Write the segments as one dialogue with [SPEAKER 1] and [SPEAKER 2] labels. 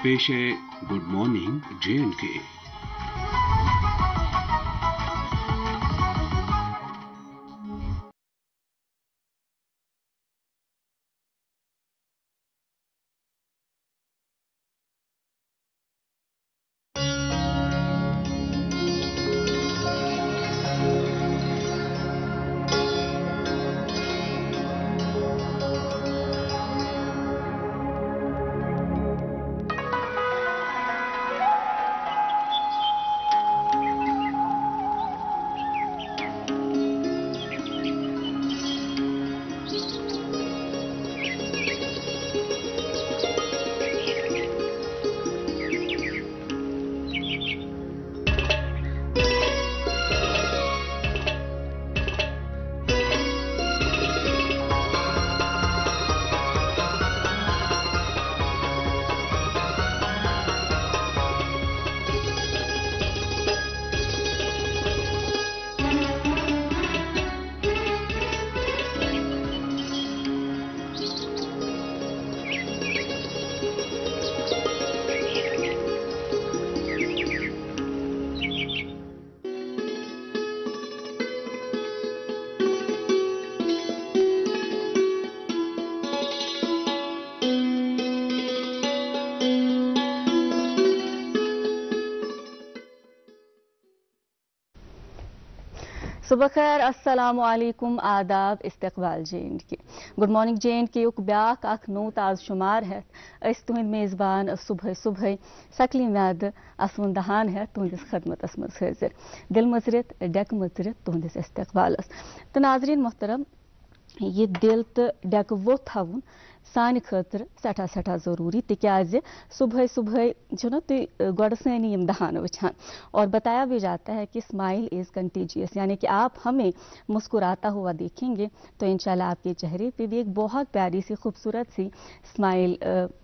[SPEAKER 1] पेश है good morning J&K।
[SPEAKER 2] सुबह खैर अस्सलामु अलैकुम आदाब इस्तकबाल J&K गुड मॉर्निंग J&K युक ब्याक अख नो ताज शुमार है अस तुहंद मेज़बान सुबह सुबह सकली म्याद असवन दहान है तुहंदिस खदमतस मज हाजिर दिल मजरत डेक मजरत तुहंदिस इस्तकबालस तो नाजरीन मोहतरम ये दिल तो डेक वो थवन सान खतर सठा सठा ज़रूरी तिकाज सुबह सुबह ना तुम गोड़ सानी यम दहान वछान और बताया भी जाता है कि स्माइल इज़ कंटेजियस, यानी कि आप हमें मुस्कुराता हुआ देखेंगे तो इंशाल्लाह आपके चेहरे पे भी एक बहुत प्यारी सी खूबसूरत सी स्माइल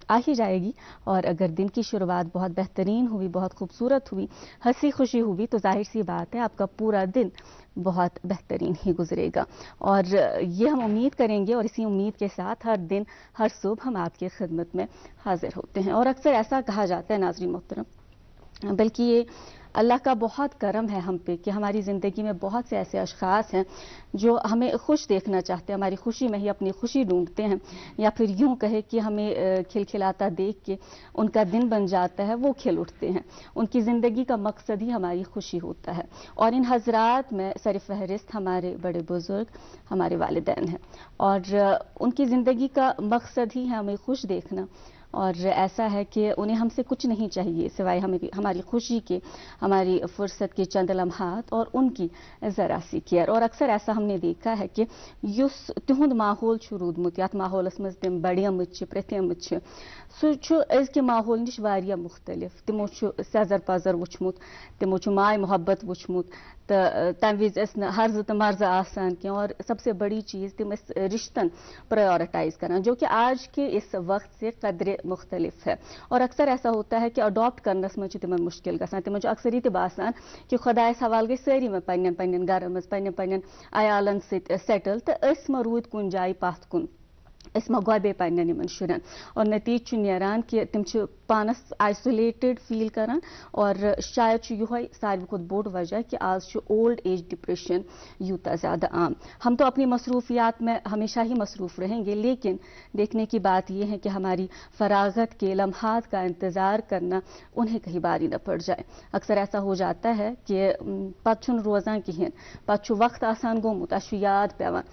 [SPEAKER 2] आ ही जाएगी। और अगर दिन की शुरुआत बहुत बेहतरीन हुई, बहुत खूबसूरत हुई, हंसी खुशी हुई तो जाहिर सी बात है आपका पूरा दिन बहुत बेहतरीन ही गुजरेगा। और ये हम उम्मीद करेंगे और इसी उम्मीद के साथ हर दिन हर सुबह हम आपकी खिदमत में हाजिर होते हैं। और अक्सर ऐसा कहा जाता है नाज़रीन मोहतरम, बल्कि ये अल्लाह का बहुत करम है हम पे कि हमारी ज़िंदगी में बहुत से ऐसे अशख़ास हैं जो हमें खुश देखना चाहते हैं, हमारी खुशी में ही अपनी खुशी ढूंढते हैं, या फिर यूँ कहे कि हमें खिलखिलाता देख के उनका दिन बन जाता है, वो खिल उठते हैं। उनकी ज़िंदगी का मकसद ही हमारी खुशी होता है। और इन हज़रात में सर फहरिस्त हमारे बड़े बुज़ुर्ग, हमारे वालिदैन हैं, और उनकी ज़िंदगी का मकसद ही है हमें खुश देखना। और ऐसा है कि उन्हें हमसे कुछ नहीं चाहिए सिवाय हमें हमारी खुशी के, हमारी फुर्सत के चंद लम्हात और उनकी ज़रा सी केयर। और अक्सर ऐसा हमने देखा है कि युस तिहुंद माहौल रूदमुत यात माहौलस मज तिम बड़ियमुत प्रथमुत सह अजकि माहौल निश वारिया मुख्तलिफ। तिमो सजर पजर वुचमुत, तिमो माय मोहब्बत वुचमुत, तो तम विज हर्ज तो मर्ज आसान की। और सबसे बड़ी चीज़ तिम रिश्तन प्रायोरिटाइज करना, जो कि आज के इस वक्त से कदरे मुख्तलिफ है। और अक्सर ऐसा होता है कि अडॉप्ट करनस मज तिमन मुश्किल गसान, तिमन अक्सर ये बासान कि खुदायस हवाल गई सारी में पन्न पन्न घर मज पन्न अयालन सत सेटल, तो अस मा रूद कुन जाय पथ कुन, अस मा गोबे पन्न यमन शुरन। और नतीज नेरान कि तिम पानस आइसोलेटेड फील करान। और शायद यह सारी खुद बोड़ वजह कि आज ओल्ड एज डिप्रेशन यूता ज़्यादा आम। हम तो अपनी मसरूफियात में हमेशा ही मसरूफ़ रहेंगे, लेकिन देखने की बात यह है कि हमारी फरागत के लम्हात का इंतज़ार करना उन्हें कहीं बारी न पड़ जाए। अक्सर ऐसा हो जाता है कि पन रोज़ान कहें, पे वक्त आसान गोमुत, याद पेवान,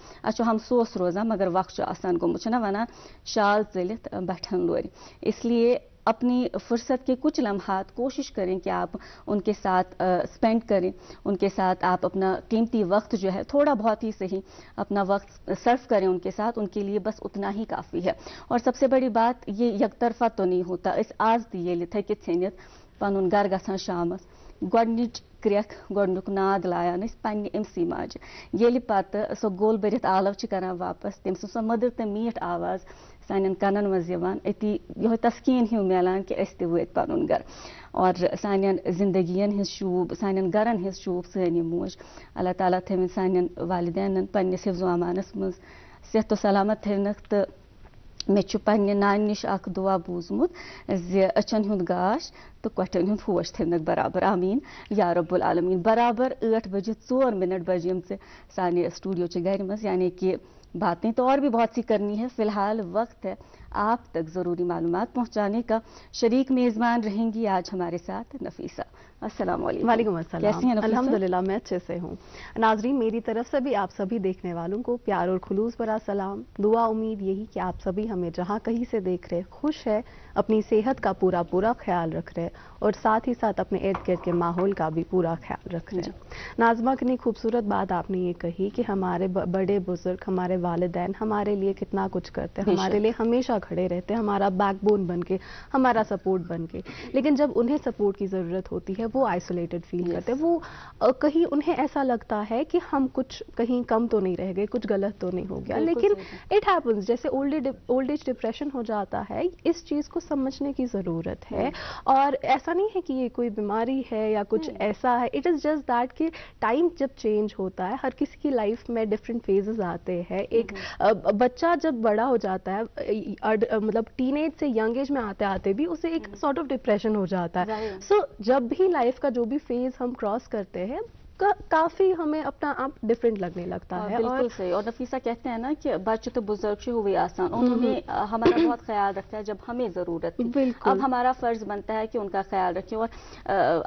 [SPEAKER 2] हम सोस रोज़ान मगर वक्त आसान गोमुत ना वनान शाल चलित बैठन लोर। इसलिए अपनी फुर्सत के कुछ लम्हात कोशिश करें कि आप उनके साथ स्पेंड करें, उनके साथ आप अपना कीमती वक्त जो है थोड़ा बहुत ही सही अपना वक्त सर्व करें उनके साथ, उनके लिए बस उतना ही काफ़ी है। और सबसे बड़ी बात ये यकतरफा तो नहीं होता। इस आज ये थे कि थनित पन घर गसान शामस गोडनिच क्रेख गोडनुक नाद लायान पन्ने अमसी माज, ये पत सो गोल भरित आलव करान वापस, तम सो मदर तो मीठ आवाज़ सान कनन मज अति यह तस्कीन हिं मिलान कि अस वत पन घर। और सान जिंदगियन हिज शूब, सान गरन हिज शूब सन मोज। अल्लाह ताला थवन सान वालिदैन पन्निस हिफ्ज़ो अमानस मज सेहत सलामत थवनक, तो मे छु पन्ने नानि निश अख दुआ बूजमुत ज अचन हुंद गाश तो क्वटन हुंद होश थनक बराबर आमीन या रब्बुल आलमीन। बराबर 8 बजे 4 मिनट बजे से साने स्टूडियो च घर मस, यानी कि बातें तो और भी बहुत सी करनी है, फिलहाल वक्त है आप तक ज़रूरी मालूमात पहुंचाने का। शरीक मेज़बान रहेंगी आज हमारे साथ नफीसा। अस्सलाम वालेकुम।
[SPEAKER 3] वालेकुम अस्सलाम।
[SPEAKER 2] कैसी हैं नफीसा?
[SPEAKER 3] अल्हम्दुलिल्लाह मैं अच्छे से हूँ। नाजरीन, मेरी तरफ से भी आप सभी देखने वालों को प्यार और खुलूस भरा सलाम, दुआ उम्मीद यही कि आप सभी हमें जहाँ कहीं से देख रहे खुश है, अपनी सेहत का पूरा ख्याल रख रहे और साथ ही साथ अपने इर्द गिर्द के माहौल का भी पूरा ख्याल रख रहे हैं। नाज़मा, कितनी खूबसूरत बात आपने ये कही कि हमारे बड़े बुजुर्ग, हमारे वालिदैन हमारे लिए कितना कुछ करते हैं, हमारे लिए हमेशा खड़े रहते हैं, हमारा बैकबोन बन के, हमारा सपोर्ट बन के। लेकिन जब उन्हें सपोर्ट की ज़रूरत होती है वो आइसोलेटेड फील करते हैं, वो कहीं उन्हें ऐसा लगता है कि हम कुछ कहीं कम तो नहीं रह गए, कुछ गलत तो नहीं हो गया। लेकिन इट हैपन्स, जैसे ओल्ड एज डिप्रेशन हो जाता है, इस चीज़ को समझने की ज़रूरत है। और ऐसा नहीं है कि ये कोई बीमारी है या कुछ ऐसा है, इट इज़ जस्ट दैट कि टाइम जब चेंज होता है, हर किसी की लाइफ में डिफरेंट फेजेस आते हैं। एक बच्चा जब बड़ा हो जाता है, मतलब टीनेज से यंग एज में आते आते भी उसे एक सॉर्ट ऑफ डिप्रेशन हो जाता है। सो जब भी लाइफ का जो भी फेज हम क्रॉस करते हैं, काफी हमें अपना आप डिफरेंट लगने लगता है।
[SPEAKER 2] बिल्कुल सही। और नफीसा कहते हैं ना कि बच्चे तो बुजुर्ग से हुए आसान, उन्होंने हमारा बहुत ख्याल रखा है जब हमें जरूरत थी। अब हमारा फर्ज बनता है कि उनका ख्याल रखें। और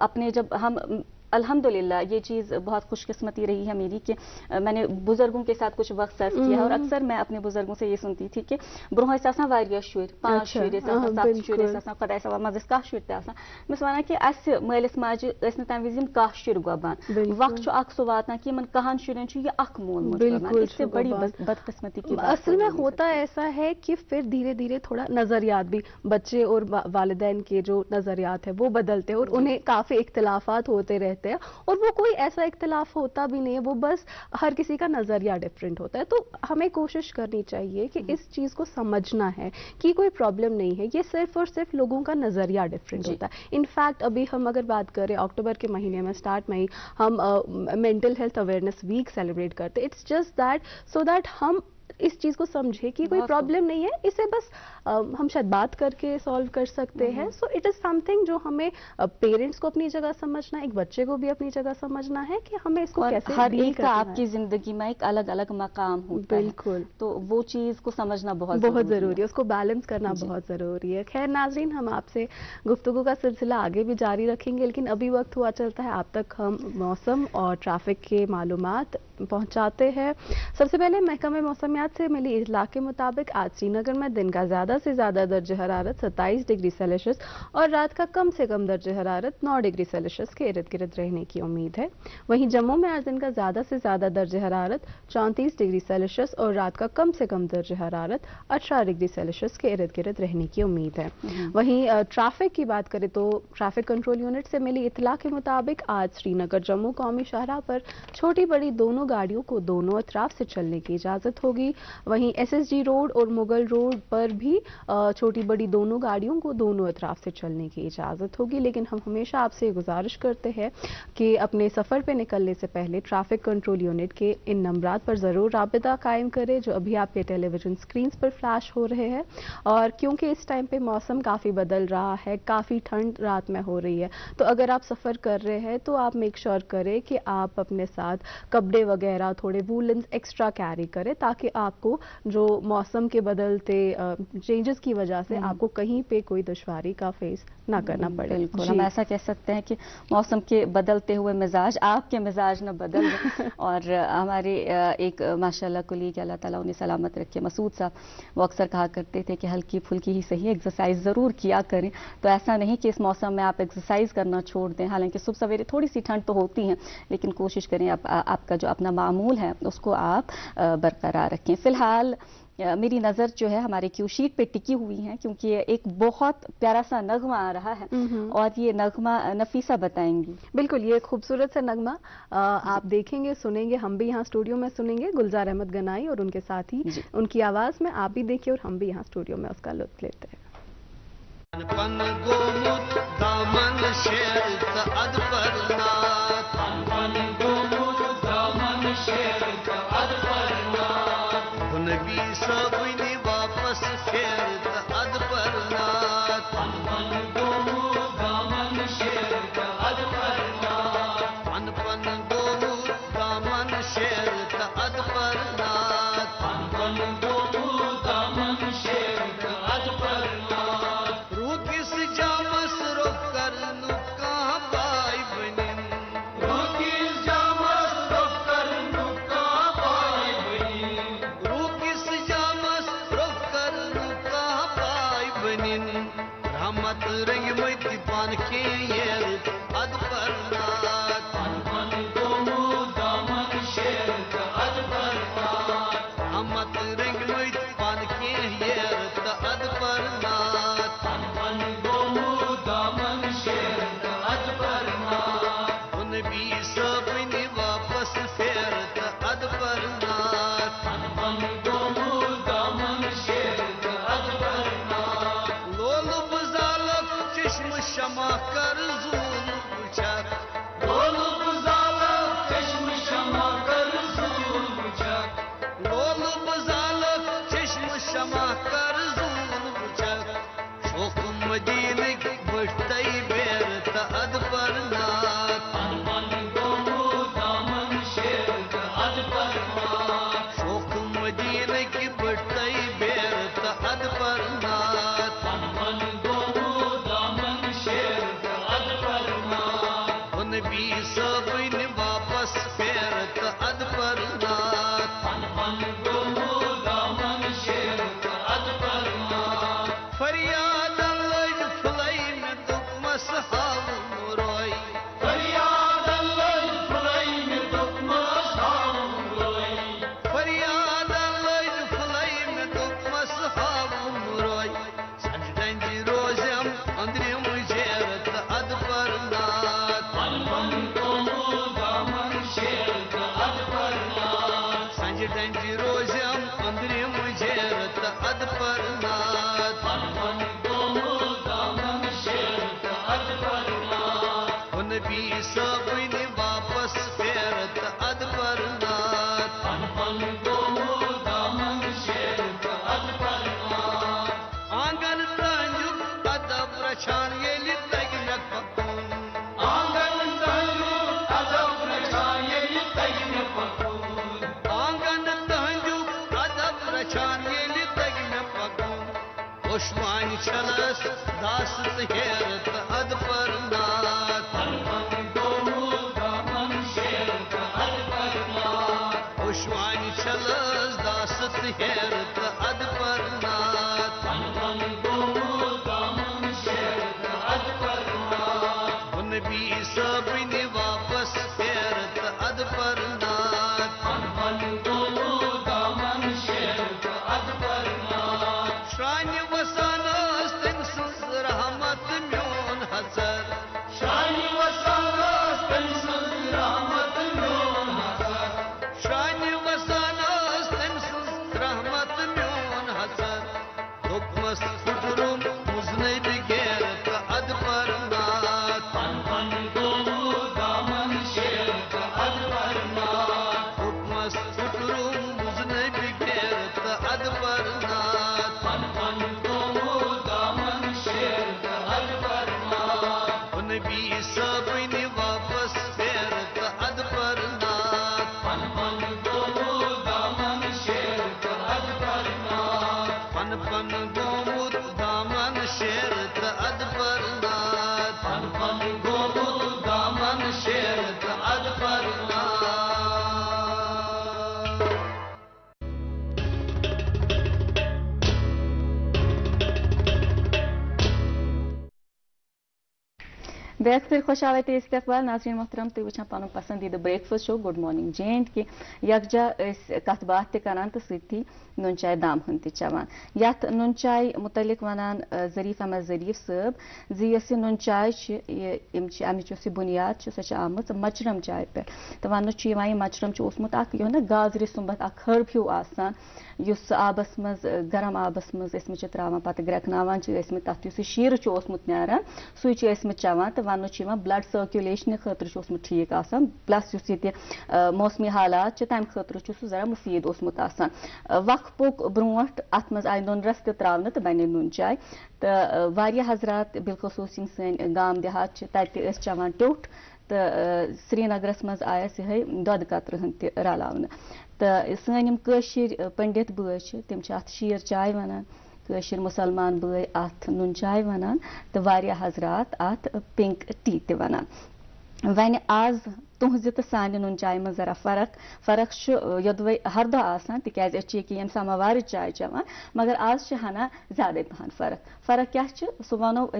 [SPEAKER 2] अपने जब हम अल्हम्दुलिल्लाह ये चीज़ बहुत खुशकिस्मती रही है मेरी कि मैंने बुजुर्गों के साथ कुछ वक्त सर्व किया है। और अक्सर मैं अपने बुजुर्गों से ये सुनती थी कि ब्रोह वारिया शुर 5 शुर 7 शुर खुदा सवा मज कह शुर तस वन कि अस मलिस माज तम विज कह शुर गोबान वक्त सो वातान कि कहन शुरन ये अख मोल इससे बड़ी बदकिस्मती की बात।
[SPEAKER 3] असल में होता ऐसा है कि फिर धीरे धीरे थोड़ा नजरियात भी बच्चे और वालिदैन के जो नजरियात है वो बदलते हैं और उन्हें काफी इख्तिलाफात होते रहते हैं। और वो कोई ऐसा इख्तिलाफ होता भी नहीं है, वो बस हर किसी का नजरिया डिफरेंट होता है। तो हमें कोशिश करनी चाहिए कि इस चीज को समझना है कि कोई प्रॉब्लम नहीं है, ये सिर्फ और सिर्फ लोगों का नजरिया डिफरेंट होता है। इनफैक्ट अभी हम अगर बात करें अक्टूबर के महीने में स्टार्ट में ही हम mental health awareness week celebrate करते। It's just that so that हम इस चीज को समझे कि कोई प्रॉब्लम नहीं है, इसे बस हम शायद बात करके सॉल्व कर सकते हैं। सो इट इज समथिंग जो हमें पेरेंट्स को अपनी जगह समझना है, एक बच्चे को भी अपनी जगह समझना है कि हमें इसको कैसे
[SPEAKER 2] हर एक का आपकी जिंदगी में एक अलग अलग मकाम होता है। बिल्कुल, तो वो चीज को समझना बहुत
[SPEAKER 3] जरूरी है, उसको बैलेंस करना बहुत जरूरी है। खैर नाजरीन, हम आपसे गुफ्तगू का सिलसिला आगे भी जारी रखेंगे, लेकिन अभी वक्त हुआ चलता है आप तक हम मौसम और ट्रैफिक के मालूमात पहुंचाते हैं। सबसे पहले महकमे मौसमियात से मिली इतला के मुताबिक आज श्रीनगर में दिन का ज्यादा से ज्यादा दर्जे हरारत 27 डिग्री सेल्सियस और रात का कम से कम दर्जे हरारत 9 डिग्री सेल्सियस के इर्द गिर्द रहने की उम्मीद है। वहीं जम्मू में आज दिन का ज्यादा से ज्यादा दर्जे हरारत 34 डिग्री सेल्सियस और रात का कम से कम दर्जे हरारत 18 डिग्री सेल्सियस के इर्द गिर्द रहने की उम्मीद है। वहीं ट्रैफिक की बात करें तो ट्रैफिक कंट्रोल यूनिट से मिली इतला के मुताबिक आज श्रीनगर जम्मू कौमी शाहराह पर छोटी बड़ी दोनों गाड़ियों को दोनों अतराफ से चलने की इजाजत होगी। वहीं एसएसजी रोड और मुगल रोड पर भी छोटी बड़ी दोनों गाड़ियों को दोनों अतराफ से चलने की इजाजत होगी। लेकिन हम हमेशा आपसे गुजारिश करते हैं कि अपने सफर पे निकलने से पहले ट्रैफिक कंट्रोल यूनिट के इन नंबरात पर जरूर राबिता कायम करें जो अभी आपके टेलीविजन स्क्रीन पर फ्लैश हो रहे हैं। और क्योंकि इस टाइम पे मौसम काफी बदल रहा है, काफी ठंड रात में हो रही है, तो अगर आप सफर कर रहे हैं तो आप मेक श्योर करें कि आप अपने साथ कपड़े वगैरह थोड़े वूलन्स एक्स्ट्रा कैरी करें ताकि आपको जो मौसम के बदलते चेंजेस की वजह से आपको कहीं पे कोई दुश्वारी का फेस ना करना पड़े।
[SPEAKER 2] बिल्कुल, हम ऐसा कह सकते हैं कि मौसम के बदलते हुए मिजाज आपके मिजाज न बदल गए। और हमारे एक माशाल्लाह कुलीग अल्लाह ताला उन्हें सलामत रखे मसूद साहब, वो अक्सर कहा करते थे कि हल्की फुल्की ही सही एक्सरसाइज ज़रूर किया करें। तो ऐसा नहीं कि इस मौसम में आप एक्सरसाइज करना छोड़ दें, हालांकि सुबह सवेरे थोड़ी सी ठंड तो होती है, लेकिन कोशिश करें आपका जो अपना मामूल है उसको आप बरकरार रखें। फिलहाल मेरी नज़र जो है हमारे क्यू शीट पे टिकी हुई है क्योंकि एक बहुत प्यारा सा नगमा आ रहा है और ये नगमा नफीसा बताएंगी।
[SPEAKER 3] बिल्कुल, ये खूबसूरत सा नगमा आप देखेंगे, सुनेंगे, हम भी यहाँ स्टूडियो में सुनेंगे। गुलजार अहमद गनाई और उनके साथ ही उनकी आवाज में आप भी देखिए और हम भी यहाँ स्टूडियो में उसका लुत्फ लेते हैं।
[SPEAKER 4] नबी साबनी वापस واپس پھیر تو اد پرنات پن پن گومت دامن شیر تو اد پرنات پن پن گومت دامن شیر تو اد پرنات پن پن گومت دامن شیر تو اد پرنات روکس جامس روک کرنو کہاں پائی بنن روکس جامس روک کرنو کہاں پائی بنن روکس جامس روک کرنو کہاں پائی بنن رحمت رنگ مت پان کے یہ اد پرنات پن پن گومت دامن شیر تو اد پرنات رحمت رنگ مت پان کے یہ اد پرنات پن پن گومت دامن شیر تو اد پرنات ان بھی سبن واپس پھیر تو اد پرنات پن پن گومت دامن شیر تو اد پرنات لول بزالک چشم شمع کر زون بچک لول بزالک چشم شمع کر زون بچک لول بزالک چشم شمع کر زون بچک شوق مدینک بٹھتائی بیر تو اد پرنات پن پن گومت دامن شیر تو اد پرنات شوق مدینک بٹھتائی بیر تو اد پرنات پن پن گومت دامن شیر تو اد پرنات ان بھی سبن واپس پھیر تو اد پرنات پن پن گومت دامن شیر تو اد پرنات فریاد لج پھلائی میں دکمس ہاؤ روئی فریاد لج پھلائی میں دکمس ہاؤ روئی فریاد لج پھلائی میں دکمس ہاؤ روئی سنج ڈنجی روزم اندرم جیر تو اد پرنات پن پن گومت دامن شیر تو اد پرنات سنج ڈنجی روزم اندرم جیر تو اد پرنات پن پن گومت دامن شیر تو اد پرنات ان بھی سبن واپس پھیر تو اد پرنات پن پن گومت دامن شیر تو اد پرنات آنگن تانجک ادب رچھان یلی تگ مے پکون آنگن تانجک ادب رچھان یلی تگ مے پکون آنگن تانجک ادب رچھان یلی تگ مے پکون خوشوان چھلس داست ہیر تو اد پرنات پن پن گومت دامن شیر تو اد پرنات خوشوان چھلس داست ہیر تو اد پرنات پن پن گومت دامن شیر تو اد پرنات ان بھی سبن واپس پھیر تو اد پرنات پن پن گومت دامن شیر تو اد پرنات شران وسانس تم سز رحمت میون حسر شران وسانس تم سز رحمت میون حسر شران وسانس تم سز رحمت میون حسر حکمس پھٹرم مزنب غیر تو اد پرنات پن پن گومت دامن شیر تو اد پرنات حکمس پھٹرم مزنب غیر تو اد پرنات پن پن گومت دامن شیر تو اد پرنات ان بھی سبن واپس پھیر تو اد پرنات پن پن گومت دامن شیر تو اد پرنات پن پن گومت دامن شیر تو اد پرنات پن پن گومت دامن شیر تو اد پرنات
[SPEAKER 2] بیک پھر خوش آوت استقبال ناظرین محترم تھی وچھان پن پسندیدہ break fast show good morning J and کے یکجا کت بات تہ کران تو ستی نون چائے دام ہن تہ چوان یت نون چائے متعلق ونان ظریف احمد ظریف صاحب زی یس نون چائے امچ یس بنیاد سہ آمت مچرم چائے پہ تو ون یہ مچرم اوسمت اخ یہ گازر سمبت اخ ہرب ہیو آسان اس آبس مز گرم آبس مز تراوان پتہ گرکناوان تت شیر اوسمت نیران سوی چوان تو वन ब्लड सर्कुलेशन खतर ठीक आसान प्लस मौसमी हालात तम खतर जरा मुफीद ओसमुत आसान वक्फुक ब्रोट अत मज आय नुन रस त्रावन तो बने नुन चाय तो वारिया हजरात बिलखसूस यम सन गाम देहात तत चवान टोट तो श्रीनगरस मज आयस यह दद कतर रलावन तो सन यम कशिर पंडित बय तम अत शीर चाय वनान कशिर मुसलमान बय अत नुन चाय वनान तो वारिया हजरात अत पिंक टी ते वनान वन आज तुहज तो सान नुन चाय में जरा फर्क योदवे हर दह आसान तिकाज यम समावार चाय चवान मगर आज हना ज्यादा पहन फर्क क्या सो वनो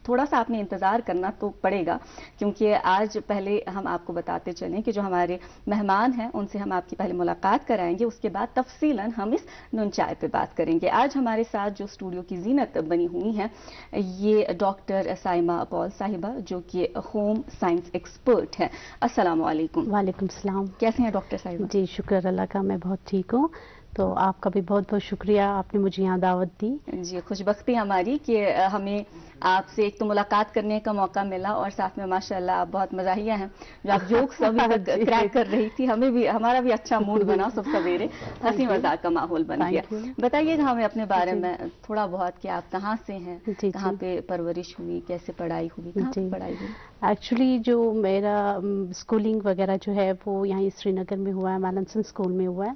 [SPEAKER 2] थोड़ा सा आपने इंतज़ार करना तो पड़ेगा क्योंकि आज पहले हम आपको बताते चलें कि जो हमारे मेहमान हैं उनसे हम आपकी पहले मुलाकात कराएंगे, उसके बाद तफसीलन हम इस नुन चाय पे बात करेंगे। आज हमारे साथ जो स्टूडियो की जीनत बनी हुई हैं ये डॉक्टर साइमा पॉल साहिबा जो कि होम साइंस एक्सपर्ट हैं। अस्सलाम वालेकुम।
[SPEAKER 3] वालेकुम सलाम।
[SPEAKER 2] कैसे हैं डॉक्टर साहिबा?
[SPEAKER 3] जी शुक्र अल्लाह का, मैं बहुत ठीक हूँ। तो आपका भी बहुत बहुत शुक्रिया, आपने मुझे यहाँ दावत दी।
[SPEAKER 2] जी खुशबख्ती हमारी कि हमें आपसे एक तो मुलाकात करने का मौका मिला और साथ में माशाल्लाह आप बहुत मज़ाहिया हैं। जो आप जोक्स अभी तक क्रैक कर रही थी हमारा भी अच्छा मूड बना, सब सवेरे हंसी मजाक का माहौल बन गया। बताइएगा हमें अपने बारे में थोड़ा बहुत कि आप कहाँ से हैं, कहाँ पे परवरिश हुई, कैसे पढ़ाई हुई, कहाँ पे पढ़ाई हुई?
[SPEAKER 3] एक्चुअली जो मेरा स्कूलिंग वगैरह जो है वो यहाँ श्रीनगर में हुआ है, मैलनसन स्कूल में हुआ है।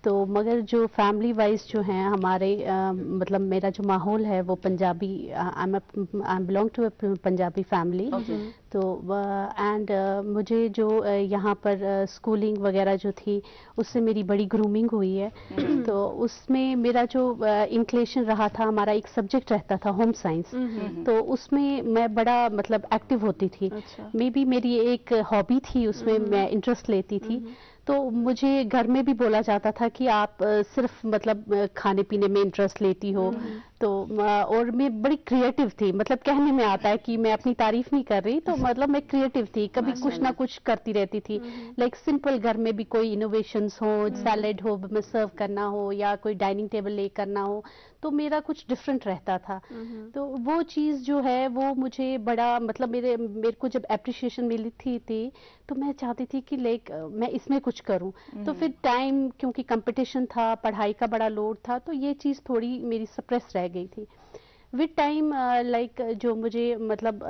[SPEAKER 3] तो मगर जो फैमिली वाइज जो हैं हमारे मतलब मेरा जो माहौल है वो Punjabi, I belong to a Punjabi family. तो एंड मुझे जो यहाँ पर स्कूलिंग वगैरह जो थी उससे मेरी बड़ी ग्रूमिंग हुई है। तो उसमें मेरा जो इंक्लेशन रहा था, हमारा एक सब्जेक्ट रहता था होम साइंस, तो उसमें मैं बड़ा मतलब एक्टिव होती थी। मे बी मेरी एक हॉबी थी, उसमें मैं इंटरेस्ट लेती थी। तो मुझे घर में भी बोला जाता था कि आप सिर्फ मतलब खाने पीने में इंटरेस्ट लेती हो। तो और मैं बड़ी क्रिएटिव थी, मतलब कहने में आता है कि मैं अपनी तारीफ नहीं कर रही, तो मतलब मैं क्रिएटिव थी, कभी कुछ ना कुछ करती रहती थी। लाइक सिंपल घर में भी कोई इनोवेशंस हो, सैलेड हो में सर्व करना हो या कोई डाइनिंग टेबल ले करना हो, तो मेरा कुछ डिफरेंट रहता था। तो वो चीज़ जो है वो मुझे बड़ा मतलब मेरे को जब अप्रिशिएशन मिली थी तो मैं चाहती थी कि लाइक मैं इसमें कुछ करूं। तो फिर टाइम, क्योंकि कंपटीशन था, पढ़ाई का बड़ा लोड था, तो ये चीज़ थोड़ी मेरी सप्रेस रह गई थी। विद टाइम लाइक जो मुझे मतलब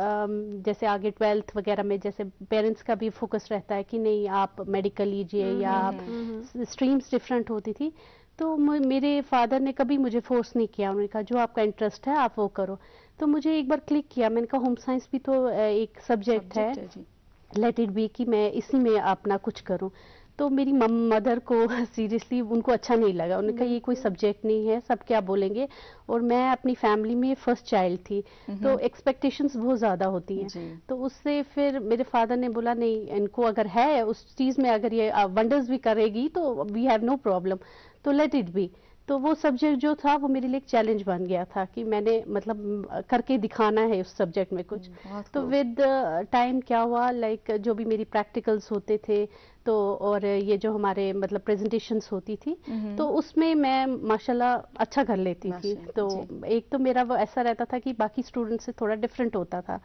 [SPEAKER 3] जैसे आगे 12th वगैरह में जैसे पेरेंट्स का भी फोकस रहता है कि नहीं आप मेडिकल लीजिए या आप स्ट्रीम्स डिफरेंट होती थी। तो मेरे फादर ने कभी मुझे फोर्स नहीं किया, उन्होंने कहा जो आपका इंटरेस्ट है आप वो करो। तो मुझे एक बार क्लिक किया, मैंने कहा होम साइंस भी तो एक सब्जेक्ट है, लेट इट बी कि मैं इसी में अपना कुछ करूं। तो मेरी मदर को सीरियसली उनको अच्छा नहीं लगा, उन्होंने कहा ये कोई सब्जेक्ट नहीं है, सब क्या बोलेंगे। और मैं अपनी फैमिली में फर्स्ट चाइल्ड थी, तो एक्सपेक्टेशंस बहुत ज़्यादा होती हैं। तो उससे फिर मेरे फादर ने बोला नहीं, इनको अगर है उस चीज़ में, अगर ये वंडर्स भी करेगी तो वी हैव नो प्रॉब्लम, तो लेट इट बी। तो वो सब्जेक्ट जो था वो मेरे लिए एक चैलेंज बन गया था कि मैंने मतलब करके दिखाना है उस सब्जेक्ट में कुछ। तो विद टाइम क्या हुआ, लाइक जो भी मेरी प्रैक्टिकल्स होते थे तो और ये जो हमारे मतलब प्रेजेंटेशंस होती थी तो उसमें मैं माशाल्लाह अच्छा कर लेती थी। तो एक तो मेरा वो ऐसा रहता था कि बाकी स्टूडेंट से थोड़ा डिफरेंट होता था।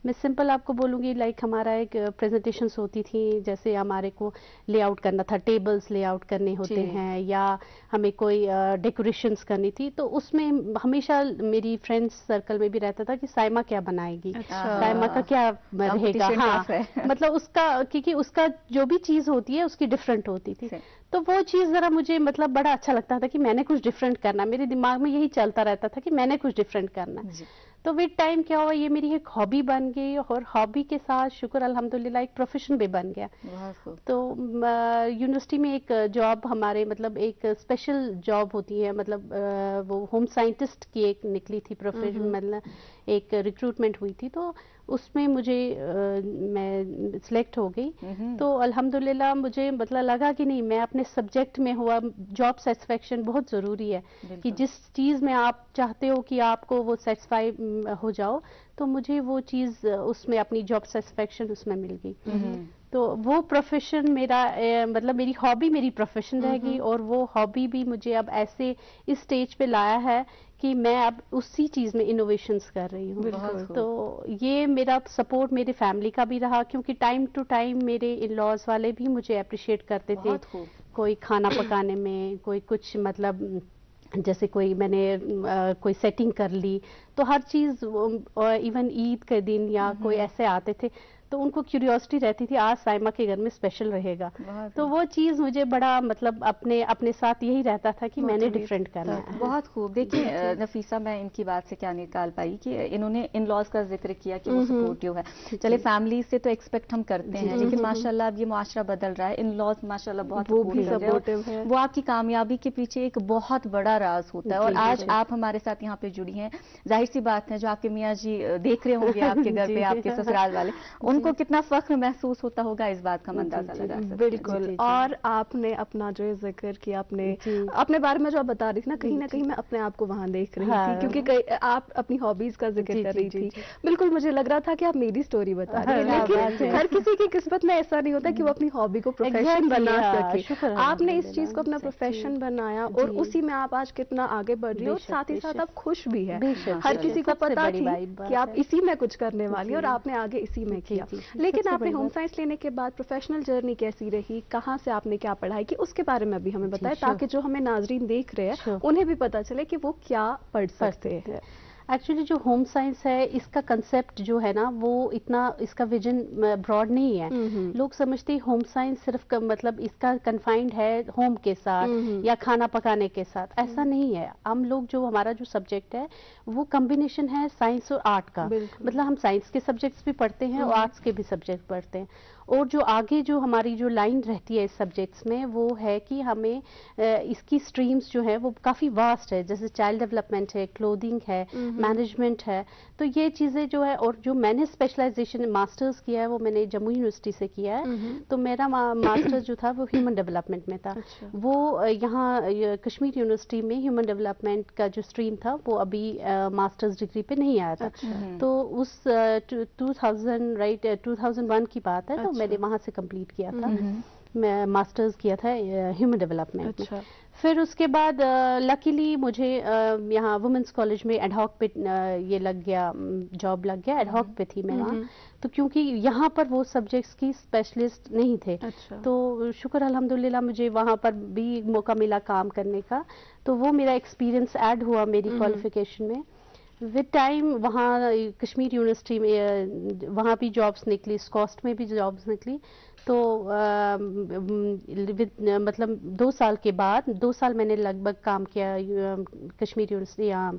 [SPEAKER 3] मैं सिंपल आपको बोलूँगी, लाइक हमारा एक प्रेजेंटेशंस होती थी, जैसे हमारे को लेआउट करना था, टेबल्स लेआउट करने होते हैं या हमें कोई डेकोरेशंस करनी थी, तो उसमें हमेशा मेरी फ्रेंड्स सर्कल में भी रहता था कि साइमा क्या बनाएगी, साइमा का क्या रहेगा। हाँ मतलब उसका, क्योंकि उसका जो भी चीज़ होती है उसकी डिफरेंट होती थी। तो वो चीज़ ज़रा मुझे मतलब बड़ा अच्छा लगता था कि मैंने कुछ डिफरेंट करना, मेरे दिमाग में यही चलता रहता था कि मैंने कुछ डिफरेंट करना। तो विद टाइम क्या हुआ, ये मेरी एक हॉबी बन गई और हॉबी के साथ शुक्र अल्हम्दुलिल्लाह एक प्रोफेशन भी बन गया। तो यूनिवर्सिटी में एक जॉब हमारे मतलब एक स्पेशल जॉब होती है, मतलब वो होम साइंटिस्ट की एक निकली थी प्रोफेशन, मतलब एक रिक्रूटमेंट हुई थी, तो उसमें मुझे मैं सिलेक्ट हो गई। तो अल्हम्दुलिल्लाह मुझे मतलब लगा कि नहीं, मैं अपने सब्जेक्ट में हुआ, जॉब सेटिस्फेक्शन बहुत ज़रूरी है कि जिस चीज़ में आप चाहते हो कि आपको वो सेटिस्फाई हो जाओ, तो मुझे वो चीज़ उसमें अपनी जॉब सेटिस्फेक्शन उसमें मिल गई।
[SPEAKER 5] تو وہ پروفیشن میرا مطلب میری ہابی میری پروفیشن رہ گئی، اور وہ ہابی بھی مجھے اب ایسے اس سٹیج پہ لایا ہے کہ میں اب اسی چیز میں انوویشنز کر رہی ہوں. تو یہ میرا سپورٹ میرے فیملی کا بھی رہا، کیونکہ ٹائم ٹو ٹائم میرے ان لاز والے بھی مجھے اپریشیٹ کرتے تھے، کوئی کھانا پکانے میں، کوئی کچھ مطلب جیسے کوئی میں نے کوئی سیٹنگ کر لی، تو ہر چیز، ایون عید کے دن یا کوئی ایسے آتے تھے تو ان کو کیوریوسٹی رہتی تھی آج سائمہ کے گھر میں اسپیشل رہے گا. تو وہ چیز مجھے بڑا مطلب اپنے ساتھ یہی رہتا تھا کہ میں نے ڈفرینٹ کرنا ہے.
[SPEAKER 2] بہت خوب. دیکھیں نفیسہ، میں ان کی بات سے کیا نکال پائی کہ انہوں نے ان لاز کا ذکر کیا کہ وہ سپورٹیو ہے. چلے فیملی سے تو ایکسپیکٹ ہم کرتے ہیں، لیکن ماشاءاللہ اب یہ معاشرہ بدل رہا ہے، ان لاز ماشاءاللہ بہت سپورٹیو ہے. وہ آپ کی کامیابی کے پیچھے ایک بہت بڑا راز ہوتا ہے. اور آج آپ ہمارے ساتھ یہاں پہ جڑی ہیں، ظاہر سی بات ہے جو آپ کے میاں جی دیکھ رہے ہوں گے آپ کے گھر پہ، آپ کے سسرال والے، ان کو کتنا فخر محسوس ہوتا ہوگا اس بات کا ہم اندازہ لگا سکتے ہیں.
[SPEAKER 3] بالکل. اور آپ نے اپنا جو ذکر کیا اپنے بارے میں جو آپ بتا رہی تھی نا، کہیں نہ کہیں میں اپنے آپ کو وہاں دیکھ رہی تھی، کیونکہ آپ اپنی ہابیز کا ذکر کر رہی تھی. بالکل مجھے لگ رہا تھا کہ آپ میری سٹوری بتا رہی ہیں، لیکن ہر کسی کی قسمت میں ایسا نہیں ہوتا کہ وہ اپنی ہابی کو پروفیشن بنا سکے. آپ نے اس چیز کو اپنا پروفیشن بنایا، اور اسی میں آپ آج کتنا آگے بڑھ رہی ہو، اور ساتھ ہی ساتھ آپ خوش بھی ہے. ہر کسی کو پتا تھی کہ آپ اسی میں کچھ کرنے والی، اور آپ نے آگے اسی میں کیا. لیکن آپ نے ہوم سائنس لینے کے بعد پروفیشنل جرنی کیسی رہی، کہاں سے آپ نے کیا پڑھائی کی، اس کے بارے میں بھی ہمیں بتائیں، تاکہ جو ہمیں ناظرین دیکھ رہے ہیں انہیں بھی پتا چلے کہ وہ کیا پڑھ سکتے ہیں.
[SPEAKER 5] ایکچولی جو ہوم سائنس ہے اس کا کنسیپٹ جو ہے نا وہ اتنا اس کا ویژن براڈ نہیں ہے. لوگ سمجھتے ہیں ہوم سائنس صرف مطلب اس کا کنفائنڈ ہے ہوم کے ساتھ یا کھانا پکانے کے ساتھ. ایسا نہیں ہے. ہم لوگ جو ہمارا جو سبجیکٹ ہے وہ کمبینیشن ہے سائنس اور آرٹ کا. مطلب ہم سائنس کے سبجیکٹس بھی پڑھتے ہیں اور آرٹس کے بھی سبجیکٹ پڑھتے ہیں. اور جو آگے جو ہماری جو لائن رہتی ہے اس سبجیکٹس میں وہ ہے کہ ہمیں اس کی سٹریمز جو ہے وہ کافی واسٹ ہے. جیسے چائلڈ ڈیولپمنٹ ہے، کلودنگ ہے، مینجمنٹ ہے. تو یہ چیزیں جو ہے، اور جو میں نے اسپیشلائزیشن ماسٹرز کیا ہے وہ میں نے جموں یونیورسٹی سے کیا ہے. تو میرا ماسٹر جو تھا وہ ہیومن ڈیولپمنٹ میں تھا. وہ یہاں کشمیر یونیورسٹی میں ہیومن ڈیولپمنٹ کا جو اسٹریم تھا وہ ابھی ماسٹرز ڈگری پہ نہیں آیا تھا. تو اس 2001 کی بات ہے، تو میں نے وہاں سے کمپلیٹ کیا تھا. میں ماسٹرز کیا تھا ہیومن ڈیولپمنٹ میں. پھر اس کے بعد لکیلی مجھے یہاں وومنس کالج میں ایڈ ہاک پہ یہ لگ گیا، جاب لگ گیا. ایڈ ہاک پہ تھی میں وہاں. تو کیونکہ یہاں پر وہ سبجیکٹس کی اسپیشلسٹ نہیں تھے، تو شکر الحمدللہ مجھے وہاں پر بھی موقع ملا کام کرنے کا. تو وہ میرا ایکسپیرئنس ایڈ ہوا میری کوالیفیکیشن میں. ود ٹائم وہاں کشمیر یونیورسٹی میں وہاں بھی جابس نکلی، اسکاسٹ میں بھی جابس نکلی. تو مطلب 2 سال کے بعد 2 سال میں نے لگ بھگ کام کیا کشمیر یونیورسٹی یا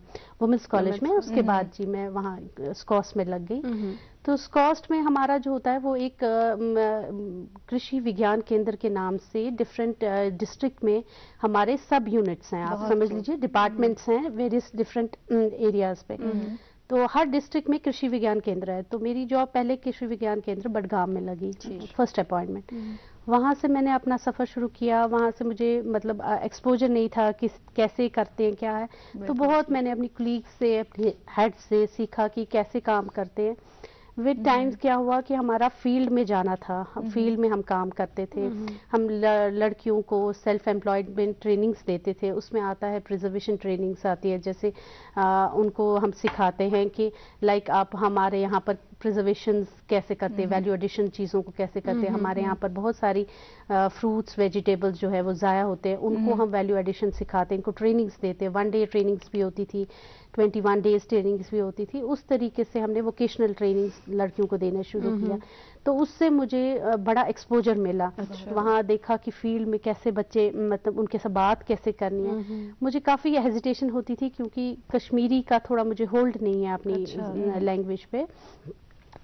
[SPEAKER 5] وومنس کالج میں. اس کے بعد جی میں وہاں اسکاسٹ میں لگ گئی. تو اسکاسٹ میں ہمارا جو ہوتا ہے وہ ایک کرشی وگیان کیندر کے نام سے ڈفرینٹ ڈسٹرکٹ میں ہمارے سب یونٹس ہیں. آپ سمجھ لیجیے ڈپارٹمنٹس ہیں ویریس ڈفرینٹ ایریاز پہ. تو ہر ڈسٹرکٹ میں کرشی وگیان کیندر ہے. تو میری جاب پہلے کرشی وگیان کیندر بڈگام میں لگی، فرسٹ اپوائنٹمنٹ. وہاں سے میں نے اپنا سفر شروع کیا. وہاں سے مجھے مطلب ایکسپوجر نہیں تھا کہ کیسے کرتے ہیں کیا ہے. تو بہت میں نے اپنی کلیگ سے اپنے ہیڈ سے سیکھا کہ کیسے کام کرتے ہیں. ود ٹائمز کیا ہوا کہ ہمارا فیلڈ میں جانا تھا. فیلڈ میں ہم کام کرتے تھے. ہم لڑکیوں کو سیلف امپلائمنٹ ٹریننگز دیتے تھے. اس میں آتا ہے پریزرویشن ٹریننگز آتی ہے. جیسے ان کو ہم سکھاتے ہیں کہ لائک آپ ہمارے یہاں پر پریزرویشنز کیسے کرتے ہیں، ویلیو ایڈیشن چیزوں کو کیسے کرتے ہیں. ہمارے یہاں پر بہت ساری فروٹس ویجیٹیبلز جو ہے وہ ضائع ہوتے ہیں. ان کو ہم ویلیو ایڈیشن سکھاتے ہیں، ان کو ٹریننگز دیتے ہیں. 1 ڈے ٹریننگز بھی ہوتی تھی، 21 ڈیز ٹریننگز بھی ہوتی تھی. اس طریقے سے ہم نے ووکیشنل ٹریننگز لڑکیوں کو دینا شروع کیا. تو اس سے مجھے بڑا ایکسپوجر ملا. وہاں دیکھا کہ فیلڈ میں کیسے بچے مطلب ان کے ساتھ بات کیسے کرنی ہے. مجھے کافی ہیزیٹیشن ہوتی تھی کیونکہ کشمیری کا تھوڑا مجھے ہولڈ نہیں ہے اپنی لینگویج پہ.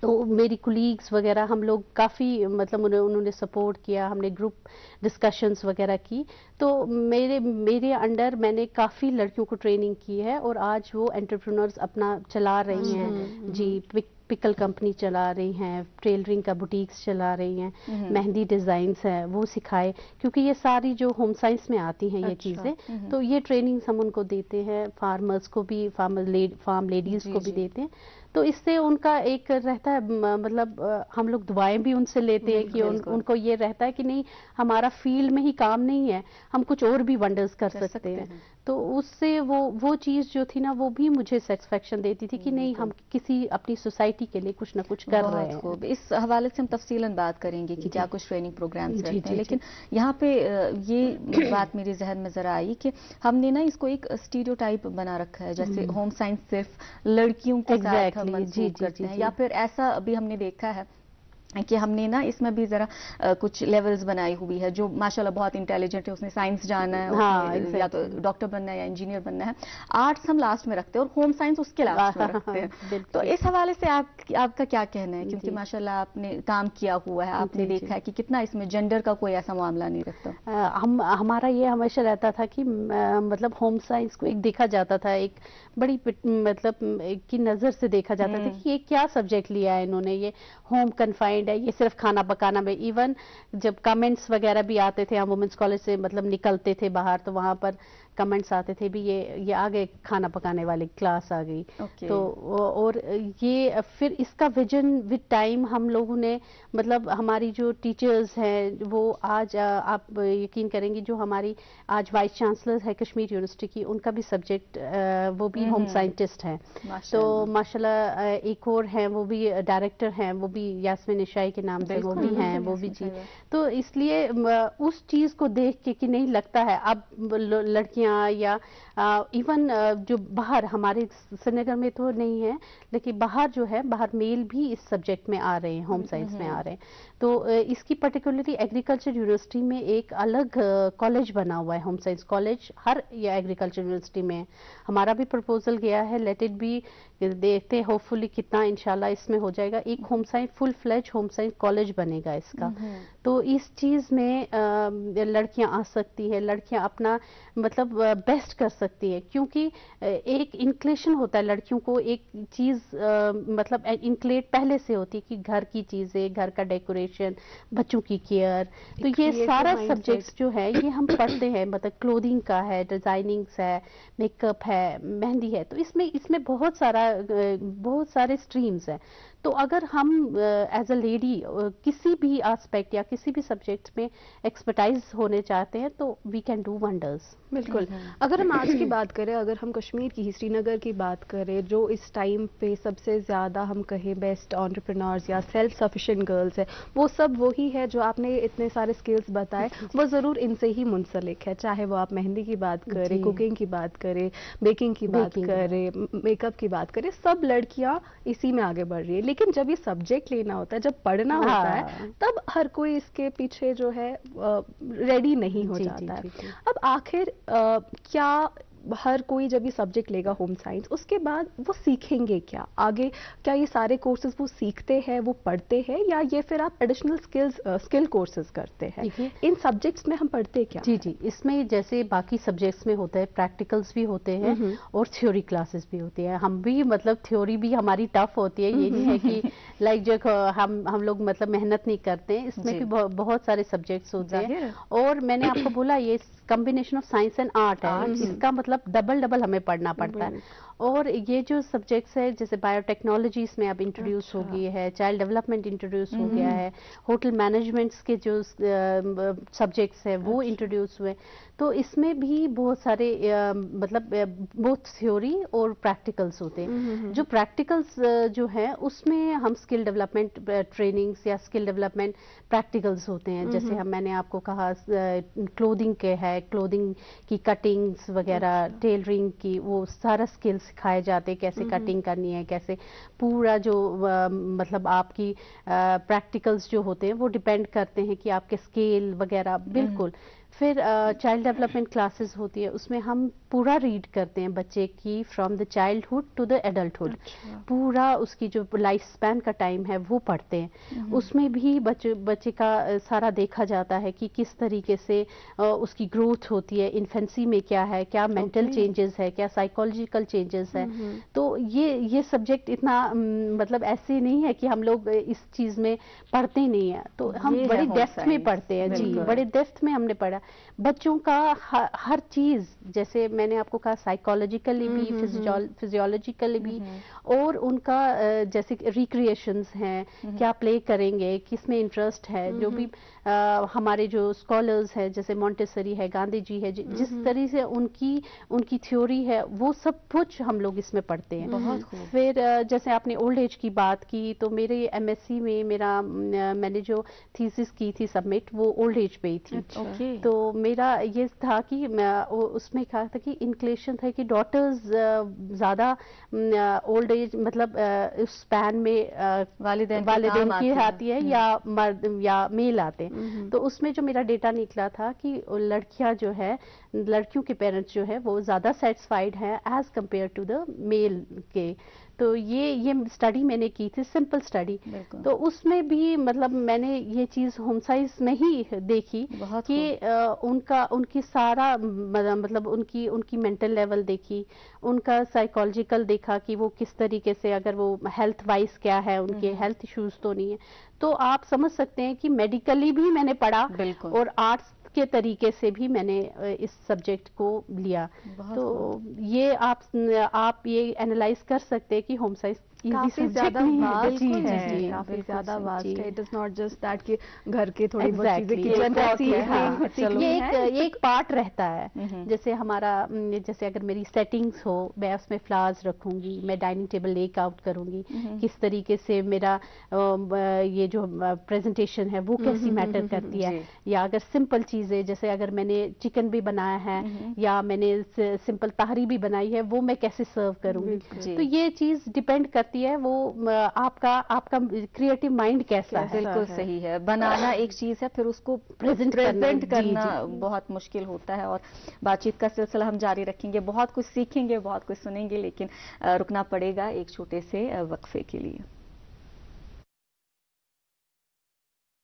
[SPEAKER 5] تو میری کولیگز وغیرہ ہم لوگ کافی مطلب انہوں نے سپورٹ کیا. ہم نے گروپ ڈسکشنز وغیرہ کی. تو میرے انڈر میں نے کافی لڑکیوں کو ٹریننگ کی ہے اور آج وہ انٹرپرینورز اپنا چلا رہی ہیں. جی पिकल कंपनी चला रही हैं, टेलरिंग का बुटीक्स चला रही हैं, मेहंदी डिज़ाइंस है वो सिखाए, क्योंकि ये सारी जो होम साइंस में आती हैं ये चीज़ें, तो ये ट्रेनिंग्स हम उनको देते हैं। फार्मर्स को भी, फार्म लेडीज़ को भी देते हैं। तो इससे उनका एक रहता है, मतलब हम लोग दुआएं भी उनसे लेते हैं कि उनको ये रहता है कि नहीं, हमारा फील्ड में ही काम नहीं है, हम कुछ और भी वंडर्स कर सकते हैं। तो उससे वो चीज़ जो थी ना, वो भी मुझे सेटिस्फेक्शन देती थी कि नहीं, हम किसी अपनी सोसाइटी के लिए कुछ ना कुछ कर रहे हैं।
[SPEAKER 2] खूब, इस हवाले से हम तफसीलन बात करेंगे कि क्या कुछ ट्रेनिंग प्रोग्राम्स रहते हैं, लेकिन यहाँ पे ये बात मेरे जहन में जरा आई कि हमने ना इसको एक स्टीरियोटाइप बना रखा है, जैसे होम साइंस सिर्फ लड़कियों के साथ हम मंसूब करते हैं, या फिर ऐसा अभी हमने देखा है कि हमने ना इसमें भी जरा कुछ लेवल्स बनाई हुई है। जो माशाल्लाह बहुत इंटेलिजेंट है, उसने साइंस जाना है, उसने या तो डॉक्टर बनना है या इंजीनियर बनना है, आर्ट्स हम लास्ट में रखते हैं और होम साइंस उसके लास्ट में रखते हैं। तो इस हवाले से आपका क्या कहना है? क्योंकि माशाल्लाह आपने काम किया हुआ है, आपने देखा है कि कितना इसमें जेंडर का कोई ऐसा मामला नहीं रखता।
[SPEAKER 5] हमारा ये हमेशा रहता था कि मतलब होम साइंस को एक देखा जाता था, एक बड़ी मतलब की नज़र से देखा जाता था कि ये क्या सब्जेक्ट लिया है इन्होंने, ये होम कन्फाइंड है, ये सिर्फ खाना पकाना में। इवन जब कमेंट्स वगैरह भी आते थे, हम वुमेंस कॉलेज से मतलब निकलते थे बाहर, तो वहाँ पर कमेंट्स आते थे भी ये आ गए खाना पकाने वाली क्लास आ गई। तो और ये फिर इसका विजन विद टाइम हम लोगों ने, मतलब हमारी जो टीचर्स हैं वो आज आप यकीन करेंगे, जो हमारी आज वाइस चांसलर है कश्मीर यूनिवर्सिटी की, उनका भी सब्जेक्ट वो भी होम साइंटिस्ट हैं। तो माशाल्लाह एक और हैं, वो भी डायरेक्टर हैं, वो भी यास्मीन इशाई के नाम से वो भी हैं, वो भी जी। तो इसलिए उस चीज़ को देख के कि नहीं लगता है अब लड़कियां या इवन जो बाहर हमारे श्रीनगर में तो नहीं है, लेकिन बाहर जो है, बाहर मेल भी इस सब्जेक्ट में आ रहे हैं, होम साइंस में आ रहे हैं। तो इसकी पर्टिकुलरली एग्रीकल्चर यूनिवर्सिटी में एक अलग कॉलेज बना हुआ है, होम साइंस कॉलेज हर या एग्रीकल्चर यूनिवर्सिटी में। हमारा भी प्रपोजल गया है, लेट इट बी, देखते हैं होपफुली कितना इंशाल्लाह इसमें हो जाएगा। एक home science full fledge home science college बनेगा इसका। तो इस चीज़ में लड़कियां आ सकती है, लड़कियां अपना मतलब बेस्ट कर सकती है, क्योंकि एक इंक्लेशन होता है लड़कियों को, एक चीज़ मतलब इंक्लेट पहले से होती है कि घर की चीज़ें, घर का डेकोरेशन, बच्चों की केयर। तो ये सारा सब्जेक्ट्स जो है ये हम पढ़ते हैं, मतलब क्लोथिंग का है, डिज़ाइनिंग्स है, मेकअप है, मेहंदी है। तो इसमें बहुत सारे स्ट्रीम्स हैं। तो अगर हम एज अ लेडी किसी भी एस्पेक्ट या किसी भी सब्जेक्ट में एक्सपर्टाइज होने चाहते हैं तो वी कैन डू वंडर्स।
[SPEAKER 3] बिल्कुल। अगर हम आज की बात करें, अगर हम कश्मीर की, श्रीनगर की बात करें, जो इस टाइम पे सबसे ज़्यादा हम कहें बेस्ट एंटरप्रेन्योर्स या सेल्फ सफिशिएंट गर्ल्स है, वो सब वही है जो आपने इतने सारे स्किल्स बताए, वो ज़रूर इनसे ही मुंसलिक है। चाहे वो आप मेहंदी की बात करें, कुकिंग की बात करें, बेकिंग की बात करें, मेकअप की बात करें, सब लड़कियाँ इसी में आगे बढ़ रही है। लेकिन जब ये सब्जेक्ट लेना होता है, जब पढ़ना होता है, तब हर कोई इसके पीछे जो है रेडी नहीं हो जाता है। अब आखिर क्या हर कोई जब ये सब्जेक्ट लेगा होम साइंस, उसके बाद वो सीखेंगे क्या आगे? क्या ये सारे कोर्सेज वो सीखते हैं, वो पढ़ते हैं, या ये फिर आप एडिशनल स्किल कोर्सेज करते हैं? इन सब्जेक्ट्स में हम पढ़ते क्या?
[SPEAKER 5] जी, इसमें जैसे बाकी सब्जेक्ट्स में होता है, प्रैक्टिकल्स भी होते हैं और थ्योरी क्लासेस भी होती है। हम भी मतलब थ्योरी भी हमारी टफ होती है, ये नहीं है कि लाइक जो हम लोग मतलब मेहनत नहीं करते हैं, इसमें भी बहुत सारे सब्जेक्ट्स होते हैं। और मैंने आपको बोला ये combination of science and art है, इसका मतलब डबल हमें पढ़ना पड़ता है। और ये जो सब्जेक्ट्स है, जैसे बायोटेक्नोलॉजी इसमें अब इंट्रोड्यूस हो गई है, चाइल्ड डेवलपमेंट इंट्रोड्यूस हो गया है, होटल मैनेजमेंट्स के जो सब्जेक्ट्स है वो इंट्रोड्यूस हुए। तो इसमें भी बहुत सारे मतलब बहुत थ्योरी और प्रैक्टिकल्स होते हैं। जो प्रैक्टिकल्स जो है उसमें हम स्किल डेवलपमेंट ट्रेनिंग्स या स्किल डेवलपमेंट प्रैक्टिकल्स होते हैं। जैसे मैंने आपको कहा क्लोथिंग के है, क्लोथिंग की कटिंग्स वगैरह, टेलरिंग की, वो सारा स्किल सिखाए जाते हैं, कैसे कटिंग करनी है, कैसे पूरा जो मतलब आपकी प्रैक्टिकल्स जो होते हैं वो डिपेंड करते हैं कि आपके स्केल वगैरह। बिल्कुल پھر چائلڈ ڈیولپمنٹ کلاسز ہوتی ہے, اس میں ہم پورا ریڈ کرتے ہیں بچے کی from the childhood to the adulthood, پورا اس کی جو لائف اسپین کا ٹائم ہے وہ پڑھتے ہیں. اس میں بھی بچے کا سارا دیکھا جاتا ہے کہ کس طریقے سے اس کی گروتھ ہوتی ہے, انفینسی میں کیا ہے, کیا مینٹل چینجز ہے, کیا سائیکولوجیکل چینجز ہے. تو یہ سبجیکٹ اتنا مطلب ایسے نہیں ہے کہ ہم لوگ اس چیز میں پڑھتے نہیں ہیں, تو ہم بڑے ڈیپتھ میں پڑھتے ہیں. جی, بڑے ڈیپتھ میں ہم نے پڑھا بچوں کا ہر چیز, جیسے میں نے آپ کو کہا سائیکولوجیکلی بھی, فزیولوجیکلی بھی, اور ان کا جیسے ریکریشنز ہیں, کیا پلے کریں گے, کس میں انٹرسٹ ہے, جو بھی ہمارے جو اسکالرز ہیں جیسے مونٹیسری ہے, گاندھی جی ہے, جس طرح سے ان کی تھیوری ہے وہ سب کچھ ہم لوگ اس میں پڑھتے ہیں. پھر جیسے آپ نے اولڈ ایج کی بات کی, تو میرے ایم ایس سی میں میں نے جو تھیسس کی تھی سبمٹ وہ اولڈ ایج پہ ہی تھی. تو میرا یہ تھا کہ اس میں کہا تھا کہ انکلیشن تھا کہ ڈاٹرز زیادہ اولڈ ایج مطلب اس اسپین میں والدین کی آتی ہے یا مرد یا میل آتے ہیں. تو اس میں جو میرا ڈیٹا نکلا تھا کہ لڑکیاں جو ہے, لڑکیوں کے پیرنٹس جو ہے وہ زیادہ سیٹسفائیڈ ہیں ایز کمپیئر ٹو دا میل کے. تو یہ اسٹڈی میں نے کی تھی, سمپل اسٹڈی. تو اس میں بھی مطلب میں نے یہ چیز ہوم سائنس میں ہی دیکھی کہ ان کی سارا مطلب ان کی مینٹل لیول دیکھی, ان کا سائیکولوجیکل دیکھا کہ وہ کس طریقے سے, اگر وہ ہیلتھ وائز کیا ہے, ان کے ہیلتھ ایشوز تو نہیں ہے. تو آپ سمجھ سکتے ہیں کہ میڈیکلی بھی میں نے پڑھا اور آرٹس کے طریقے سے بھی میں نے اس سبجیکٹ کو لیا. تو یہ آپ یہ اینالائز کر سکتے ہیں کہ ہوم سائنس
[SPEAKER 3] کافی زیادہ واسٹ ہے, کافی زیادہ واسٹ ہے. It is not just that کہ گھر کے تھوڑی بہت چیزیں کچن
[SPEAKER 5] یہ ایک پارٹ رہتا ہے. جیسے ہمارا جیسے اگر میری سیٹنگز ہو, میں اس میں فلاورز رکھوں گی, میں ڈائننگ ٹیبل لیک آؤٹ کروں گی, کس طریقے سے میرا یہ جو پریزنٹیشن ہے وہ کیسی میٹر کرتی ہے. یا اگر سمپل چیزیں جیسے اگر میں نے چکن بھی بنایا ہے یا میں نے سمپل تہری بھی بنائی ہے, وہ میں کیسے سرو کروں گی. تو یہ چیز ڈیپینڈ کرتی ہے وہ آپ کا کریٹو مائنڈ کیسا ہے.
[SPEAKER 2] بالکل صحیح ہے, بنانا ایک چیز ہے, پھر اس کو پریزنٹ کرنا بہت مشکل ہوتا ہے. اور بات چیت کا سلسلہ ہم جاری رکھیں گے, بہت کچھ سیکھیں گے, بہت کچھ سنیں گے, لیکن رکنا پڑے گا ایک چھوٹے سے وقفے کے لیے.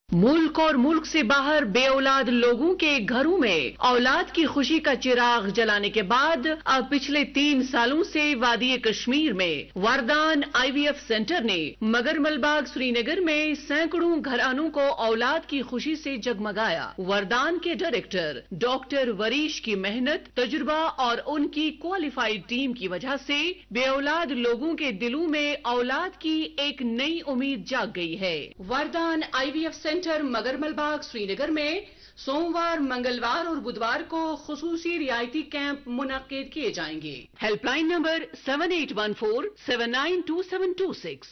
[SPEAKER 6] ملک اور ملک سے باہر بے اولاد لوگوں کے گھروں میں اولاد کی خوشی کا چراغ جلانے کے بعد اب پچھلے 3 سالوں سے وادی کشمیر میں وردان آئی وی ایف سینٹر نے مگر ملباغ سری نگر میں سینکڑوں گھرانوں کو اولاد کی خوشی سے جگمگایا. وردان کے ڈائریکٹر ڈاکٹر وریش کی محنت, تجربہ اور ان کی کوالیفائڈ ٹیم کی وجہ سے بے اولاد لوگوں کے دلوں میں اولاد کی ایک نئی امید جاگ گئی ہے. وردان آئی وی ایف سینٹر مگر ملباغ سری نگر میں سوموار, منگلوار اور بدوار کو خصوصی رعایتی کیمپ منعقد کیے جائیں گے. Help line number 7814792726.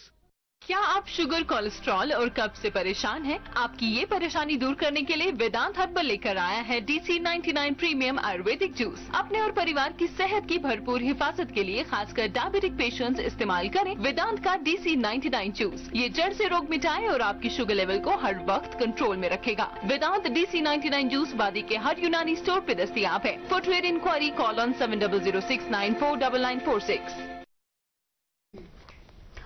[SPEAKER 7] کیا آپ شوگر, کولیسٹرول اور قبض سے پریشان ہیں؟ آپ کی یہ پریشانی دور کرنے کے لیے ویدانت ہربل لے کر آیا ہے DC-99 پریمیم آیورویدک جوس. اپنے اور پریوار کی صحت کی بھرپور حفاظت کے لیے خاص کر ڈائبیٹک پیشنٹس استعمال کریں ویدانت کا DC-99 جوس. یہ جڑ سے روگ مٹائے اور آپ کی شوگر لیول کو ہر وقت کنٹرول میں رکھے گا. ویدانت DC-99 جوس وادی کے ہر یونانی اسٹور پہ دستیاب ہے. Footwear enquiry call on 7006949946.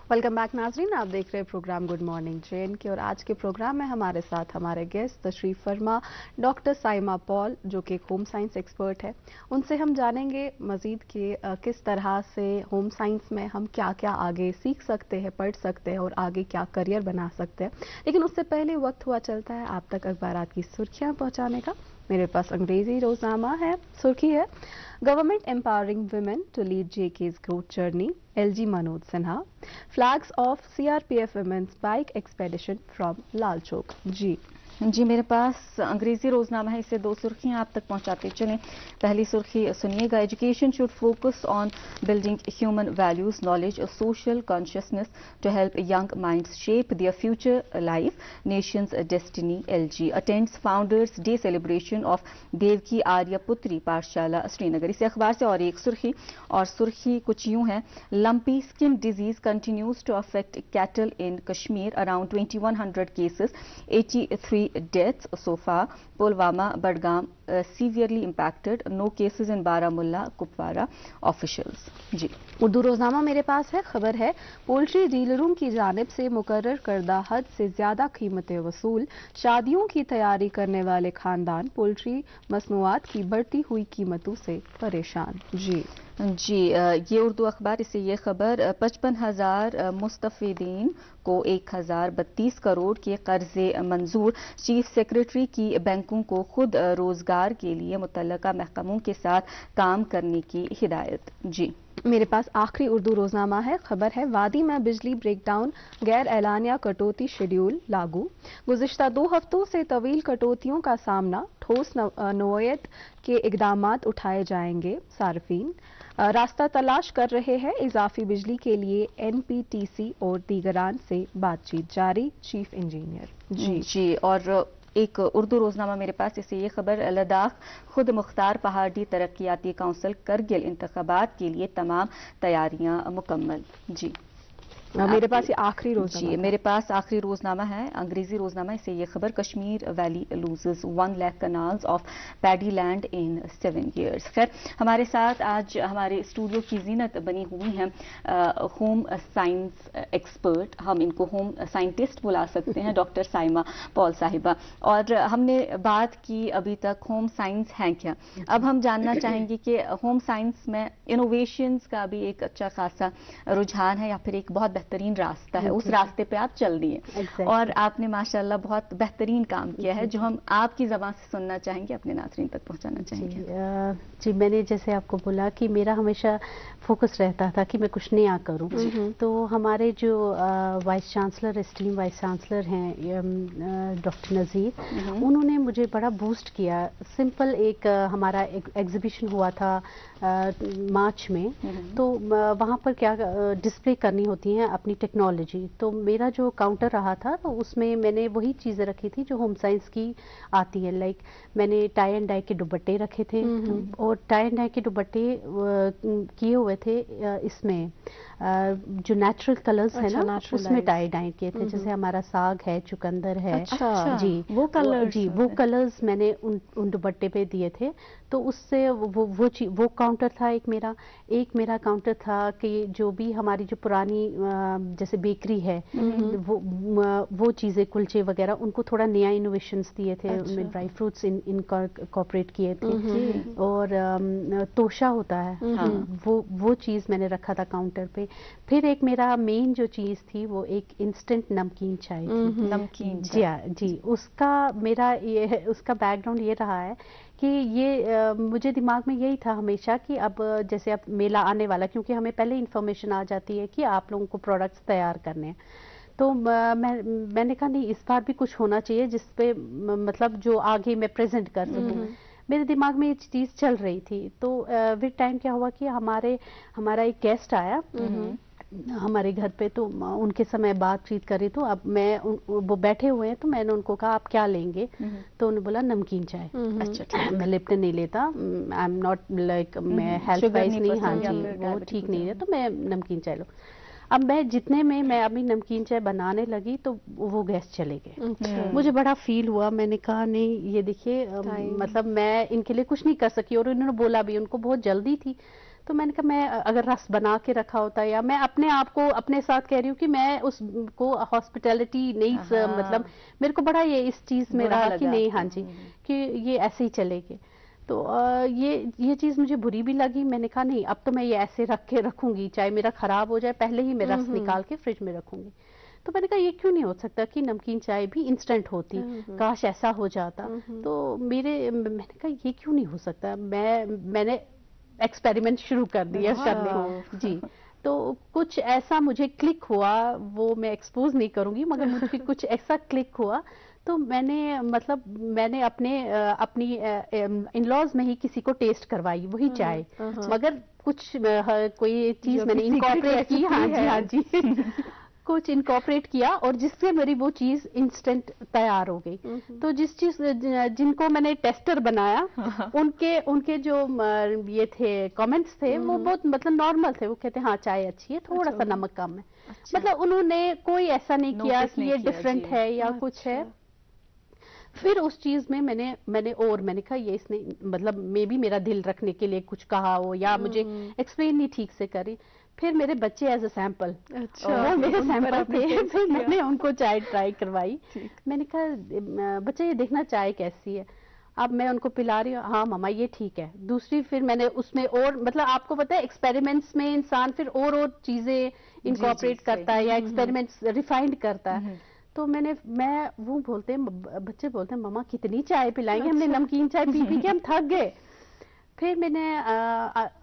[SPEAKER 3] Welcome back ناظرین, آپ دیکھ رہے پروگرام گڈ مارننگ جین کے, اور آج کے پروگرام میں ہمارے ساتھ ہمارے گیسٹ تشریف فرما ڈاکٹر سائمہ پال جو کہ ایک ہوم سائنس ایکسپرٹ ہے. ان سے ہم جانیں گے مزید کہ کس طرح سے ہوم سائنس میں ہم کیا کیا آگے سیکھ سکتے ہیں, پڑھ سکتے ہیں اور آگے کیا کریئر بنا سکتے ہیں. لیکن اس سے پہلے وقت ہوا چلتا ہے آپ تک اخبارات کی سرخیاں پہنچانے کا. میرے پاس انگریزی روزنامہ ہے, سرخی ہے government empowering women to lead JK's growth journey, LG Manoj Sinha. Flags off CRPF women's bike expedition from Lal Chowk.
[SPEAKER 2] جی میرے پاس انگریزی روزنامہ ہے, اس سے 2 سرخیاں آپ تک پہنچاتے چلیں. پہلی سرخی سنیے گا, education should focus on building human values, knowledge اور social conscience to help young minds shape their future life, nation's destiny. LG attends founders day celebration of Devki Arya Putri Pathshala Srinagar. اسی اخبار سے اور ایک سرخی, اور سرخی کچھ یوں ہے, lumpy skin disease continues to affect cattle in Kashmir, around 2100 cases, 83 deaths so far. Pulwama, Badgam severely impacted. No cases in Baramulla, Kupwara. Officials. जी
[SPEAKER 3] उर्दू रोजनामा मेरे पास है। खबर है पोल्ट्री डीलरों की जानिब से मुकर्रर करदा हद से ज्यादा कीमतें वसूल। शादियों की तैयारी करने वाले खानदान पोल्ट्री मसनूआत की बढ़ती हुई कीमतों से परेशान। जी
[SPEAKER 2] ये उर्दू अखबार इससे ये खबर 55,000 मुस्तफीदीन को 1,032 करोड़ के कर्जे मंजूर। चीफ सेक्रेटरी की बैंकों को खुद रोजगार के लिए मुतल्लका महकमों के साथ काम करने की हिदायत। जी
[SPEAKER 3] मेरे पास आखिरी उर्दू रोजनामा है। खबर है वादी में बिजली ब्रेकडाउन, गैर एलानिया कटौती शेड्यूल लागू। गुज़िश्ता 2 हफ्तों से तवील कटौतियों का सामना, ठोस नौयत के इक़दामात उठाए जाएंगे। सार्फिन रास्ता तलाश कर रहे हैं। इजाफी बिजली के लिए NPTC और दीगरान से बातचीत जारी। Chief engineer.
[SPEAKER 2] जी और एक उर्दू रोजनामा मेरे पास इससे ये खबर लद्दाख खुद मुख्तार पहाड़ी तरक्याती काउंसिल करगिल इंतखाबात के लिए तमाम तैयारियां मुकम्मल। जी
[SPEAKER 3] मेरे पास ये आखिरी रोजनामा
[SPEAKER 2] जी मेरे पास आखिरी रोजनामा है, अंग्रेजी रोजनामा। इससे ये खबर Kashmir valley loses 1 lakh canals of paddy land in 7 years। खैर हमारे साथ आज हमारे स्टूडियो की जीनत बनी हुई हैं होम साइंस एक्सपर्ट, हम इनको होम साइंटिस्ट बुला सकते हैं, डॉक्टर साइमा पॉल साहिबा। और हमने बात की अभी तक होम साइंस है क्या, अब हम जानना चाहेंगे कि होम साइंस में इनोवेशंस का भी एक अच्छा खासा रुझान है या फिर एक बहुत बेहतरीन रास्ता है, उस रास्ते पे आप चल दिए और आपने माशाल्लाह बहुत बेहतरीन काम किया है जो हम आपकी ज़बान से सुनना चाहेंगे, अपने नाज़रीन तक पहुंचाना चाहेंगे।
[SPEAKER 5] जी मैंने जैसे आपको बोला कि मेरा हमेशा फोकस रहता था कि मैं कुछ नया करूं, तो हमारे जो vice chancellor esteem vice chancellor हैं डॉक्टर नज़ीर, उन्होंने मुझे बड़ा बूस्ट किया। सिंपल एक हमारा एग्जीबिशन हुआ था मार्च में, तो वहाँ पर क्या डिस्प्ले करनी होती है अपनी टेक्नोलॉजी, तो मेरा जो काउंटर रहा था तो उसमें मैंने वही चीज़ें रखी थी जो होम साइंस की आती है। लाइक मैंने टाई एंड डाई के दुपट्टे रखे थे और टाई एंड डाई के दुपट्टे किए हुए थे इसमें जो नेचुरल कलर्स है ना उसमें टाई डाई किए थे, जैसे हमारा साग है, चुकंदर है।
[SPEAKER 2] अच्छा,
[SPEAKER 5] जी वो कलर्स मैंने उन दुपट्टे पे दिए थे। तो उससे वो काउंटर था एक मेरा काउंटर था कि जो भी हमारी जो पुरानी जैसे बेकरी है वो चीज़ें कुलचे वगैरह उनको थोड़ा नया इनोवेशंस दिए थे। उनमें ड्राई फ्रूट्स इनकॉर्पोरेट किए थे और तोशा होता है वो चीज़ मैंने रखा था काउंटर पे। फिर एक मेरा मेन जो चीज़ थी वो एक इंस्टेंट नमकीन चाय थी।
[SPEAKER 2] नमकीन
[SPEAKER 5] जी उसका बैकग्राउंड ये रहा है कि ये मुझे दिमाग में यही था हमेशा कि अब जैसे अब मेला आने वाला, क्योंकि हमें पहले इन्फॉर्मेशन आ जाती है कि आप लोगों को प्रोडक्ट्स तैयार करने हैं, तो मैंने कहा नहीं इस बार भी कुछ होना चाहिए जिसपे मतलब जो आगे मैं प्रेजेंट कर सकूं। मेरे दिमाग में ये चीज़ चल रही थी। तो विद टाइम क्या हुआ कि हमारा एक गेस्ट आया हमारे घर पे, तो उनके समय बातचीत करी, तो अब वो बैठे हुए हैं तो मैंने उनको कहा आप क्या लेंगे, तो उन्होंने बोला नमकीन चाय। अच्छा मैं लिप्टन नहीं लेता, आई एम नॉट लाइक मैं हेल्थ वाइज नहीं, हाँ जी वो ठीक नहीं है, तो मैं नमकीन चाय लो। अब मैं जितने में मैं अभी नमकीन चाय बनाने लगी तो वो गेस्ट चले गए। मुझे बड़ा फील हुआ, मैंने कहा नहीं ये देखिए मतलब मैं इनके लिए कुछ नहीं कर सकी, और उन्होंने बोला भी उनको बहुत जल्दी थी। तो मैंने कहा मैं अगर रस बना के रखा होता, या मैं अपने आप को अपने साथ कह रही हूँ कि मैं उसको हॉस्पिटैलिटी नहीं मतलब मेरे को बड़ा ये इस चीज़ में रहा कि नहीं हाँ जी कि ये ऐसे ही चलेंगे। तो ये चीज़ मुझे बुरी भी लगी। मैंने कहा नहीं अब तो मैं ये ऐसे रख के रखूंगी, चाहे मेरा खराब हो जाए पहले ही मैं रस निकाल के फ्रिज में रखूंगी। तो मैंने कहा ये क्यों नहीं हो सकता कि नमकीन चाय भी इंस्टेंट होती, काश ऐसा हो जाता। तो मैंने कहा ये क्यों नहीं हो सकता। मैंने एक्सपेरिमेंट शुरू कर दिया करने जी। तो कुछ ऐसा मुझे क्लिक हुआ, वो मैं एक्सपोज नहीं करूंगी, मगर मुझे कुछ ऐसा क्लिक हुआ। तो मैंने अपनी इन-लॉज में ही किसी को टेस्ट करवाई वही चाय, मगर कुछ कोई चीज मैंने इनकॉर्पोरेट की। हाँ जी कुछ इनकॉर्पोरेट किया और जिससे मेरी वो चीज इंस्टेंट तैयार हो गई। तो जिनको मैंने टेस्टर बनाया उनके जो ये थे कमेंट्स थे वो बहुत मतलब नॉर्मल थे। वो कहते हाँ चाय अच्छी है, थोड़ा सा नमक कम है। मतलब उन्होंने कोई ऐसा नहीं किया कि ये डिफरेंट है या कुछ है। پھر اس چیز میں میں نے کہا یہ اس نے مطلب میں بھی میرا دل رکھنے کے لیے کچھ کہا ہو یا مجھے ایکسپلین نہیں ٹھیک سے کری. پھر میرے بچے ایز اے سیمپل, وہ میرے سیمپل تھے, پھر میں نے ان کو چائے ٹرائی کروائی. میں نے کہا بچے یہ دیکھنا چائے کیسی ہے. اب میں ان کو پلا رہی ہوں, ہاں ماما یہ ٹھیک ہے. دوسری پھر میں نے اس میں اور مطلب آپ کو پتا ہے ایکسپیریمنٹس میں انسان پھر اور چیزیں انکارپوریٹ کرتا ہے یا ایکسپیریمنٹس ریفائنڈ کرتا ہے. تو وہ بولتے ہیں, بچے بولتے ہیں ماما کتنی چائے پلائیں گے, ہم نے نمکین چائے پی پی کے ہم تھک گئے. پھر میں نے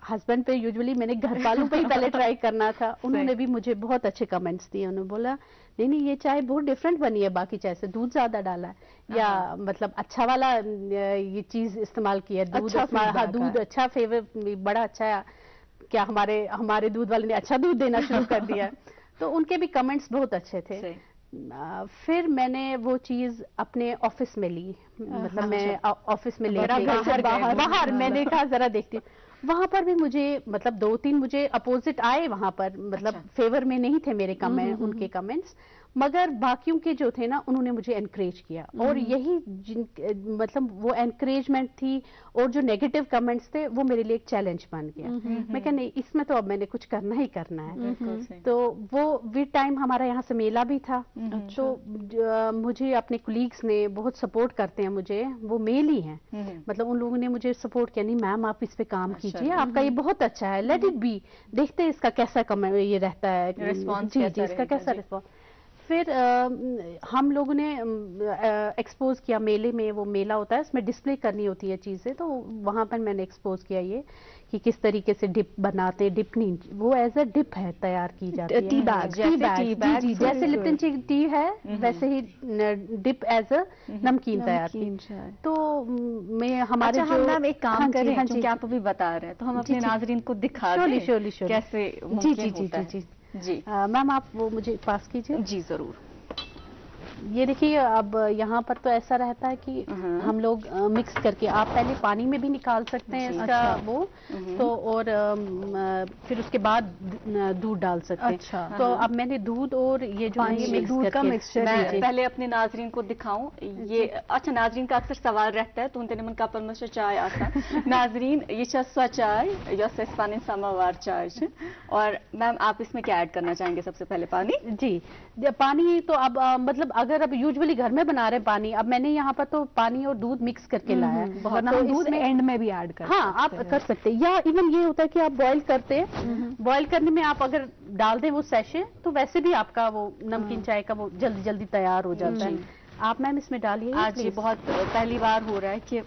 [SPEAKER 5] ہسبینڈ پہ یوزلی میں نے گھر والوں پہ ہی پہلے ٹرائی کرنا تھا. انہوں نے بھی مجھے بہت اچھے کمنٹس دیے. انہوں نے بولا نہیں یہ چائے بہت ڈفرینٹ بنی ہے باقی چائے سے, دودھ زیادہ ڈالا ہے یا مطلب اچھا والا یہ چیز استعمال کی ہے, دودھ اچھا فیور بڑا اچھا ہے, کیا ہمارے دودھ والے نے اچھا دودھ دینا شروع کر دیا. تو ان کے بھی کمنٹس بہت اچھے تھے. پھر میں نے وہ چیز اپنے آفس میں لی, مطلب میں آفس میں لے باہر میں نے کہا ذرا دیکھتی ہوں. وہاں پر بھی مجھے مطلب 2-3 مجھے اپوزٹ آئے وہاں پر, مطلب فیور میں نہیں تھے میرے ان کے کمنٹس, مگر باقیوں کے جو تھے نا انہوں نے مجھے انکریج کیا. اور یہی مطلب وہ انکریجمنٹ تھی, اور جو نیگیٹو کمنٹس تھے وہ میرے لیے ایک چیلنج بن گیا. میں کہ نہیں اس میں تو اب میں نے کچھ کرنا ہی کرنا ہے. تو وہ وتھ ٹائم ہمارا یہاں سے میلہ بھی تھا, تو مجھے اپنے کولیگس نے بہت سپورٹ کرتے ہیں مجھے, وہ میل ہی ہیں, مطلب ان لوگوں نے مجھے سپورٹ کیا, نہیں میم آپ اس پہ کام کیجیے, آپ کا یہ بہت اچھا ہے, لیٹ اٹ بی, دیکھتے ہیں اس کا کیسا یہ رہتا ہے رسپانس, جی اس کا کیسا رسپانس. پھر ہم لوگوں نے ایکسپوز کیا میلے میں, وہ میلہ ہوتا ہے اس میں ڈسپلے کرنی ہوتی ہے چیزیں, تو وہاں پر میں نے ایکسپوز کیا یہ کہ کس طریقے سے ڈپ بناتے ہیں. ڈپ نہیں, وہ ایز اے ڈپ ہے تیار کی جاتی ہے, ٹی بیگ, جیسے لپٹن ٹی ہے ویسے ہی ڈپ ایز اے نمکین تیار کی. تو میں ہمارے
[SPEAKER 2] ہم ایک کام کریں, کیونکہ آپ ابھی بتا رہے ہیں تو ہم اپنے ناظرین کو دکھا دیں کیسے ممکن ہوتا ہے.
[SPEAKER 5] جی میم آپ وہ مجھے پاس کیجیے.
[SPEAKER 2] جی ضرور.
[SPEAKER 5] یہ دیکھیے اب یہاں پر تو ایسا رہتا ہے کہ ہم لوگ مکس کر کے, آپ پہلے پانی میں بھی نکال سکتے ہیں اس کا وہ, تو اور پھر اس کے بعد دودھ ڈال سکتے ہیں. تو اب میں نے دودھ اور یہ جو دودھ کا مکسچر,
[SPEAKER 2] میں پہلے اپنے ناظرین کو دکھاؤں یہ. اچھا ناظرین کا اکثر سوال رہتا ہے تو ان کپن میں چائے آسان ناظرین یہ سو چائے یس پانی سماوار چائے, اور میم آپ اس میں کیا ایڈ کرنا چاہیں گے؟ سب سے پہلے پانی.
[SPEAKER 5] جی پانی تو اب مطلب اگر اب یوزلی گھر میں بنا رہے پانی, اب میں نے یہاں پر تو پانی اور دودھ مکس کر کے لایا ہے.
[SPEAKER 3] دودھ اینڈ میں بھی ایڈ کرتے ہیں,
[SPEAKER 5] ہاں آپ کر سکتے ہیں, یا ایون یہ ہوتا ہے کہ آپ بوائل کرتے ہیں, بوائل کرنے میں آپ اگر ڈال دیں وہ سیشے تو ویسے بھی آپ کا وہ نمکین چائے کا وہ جلدی جلدی تیار ہو جاتا ہے. آپ میم اس میں ڈالیے.
[SPEAKER 2] آج یہ بہت پہلی بار ہو رہا ہے کہ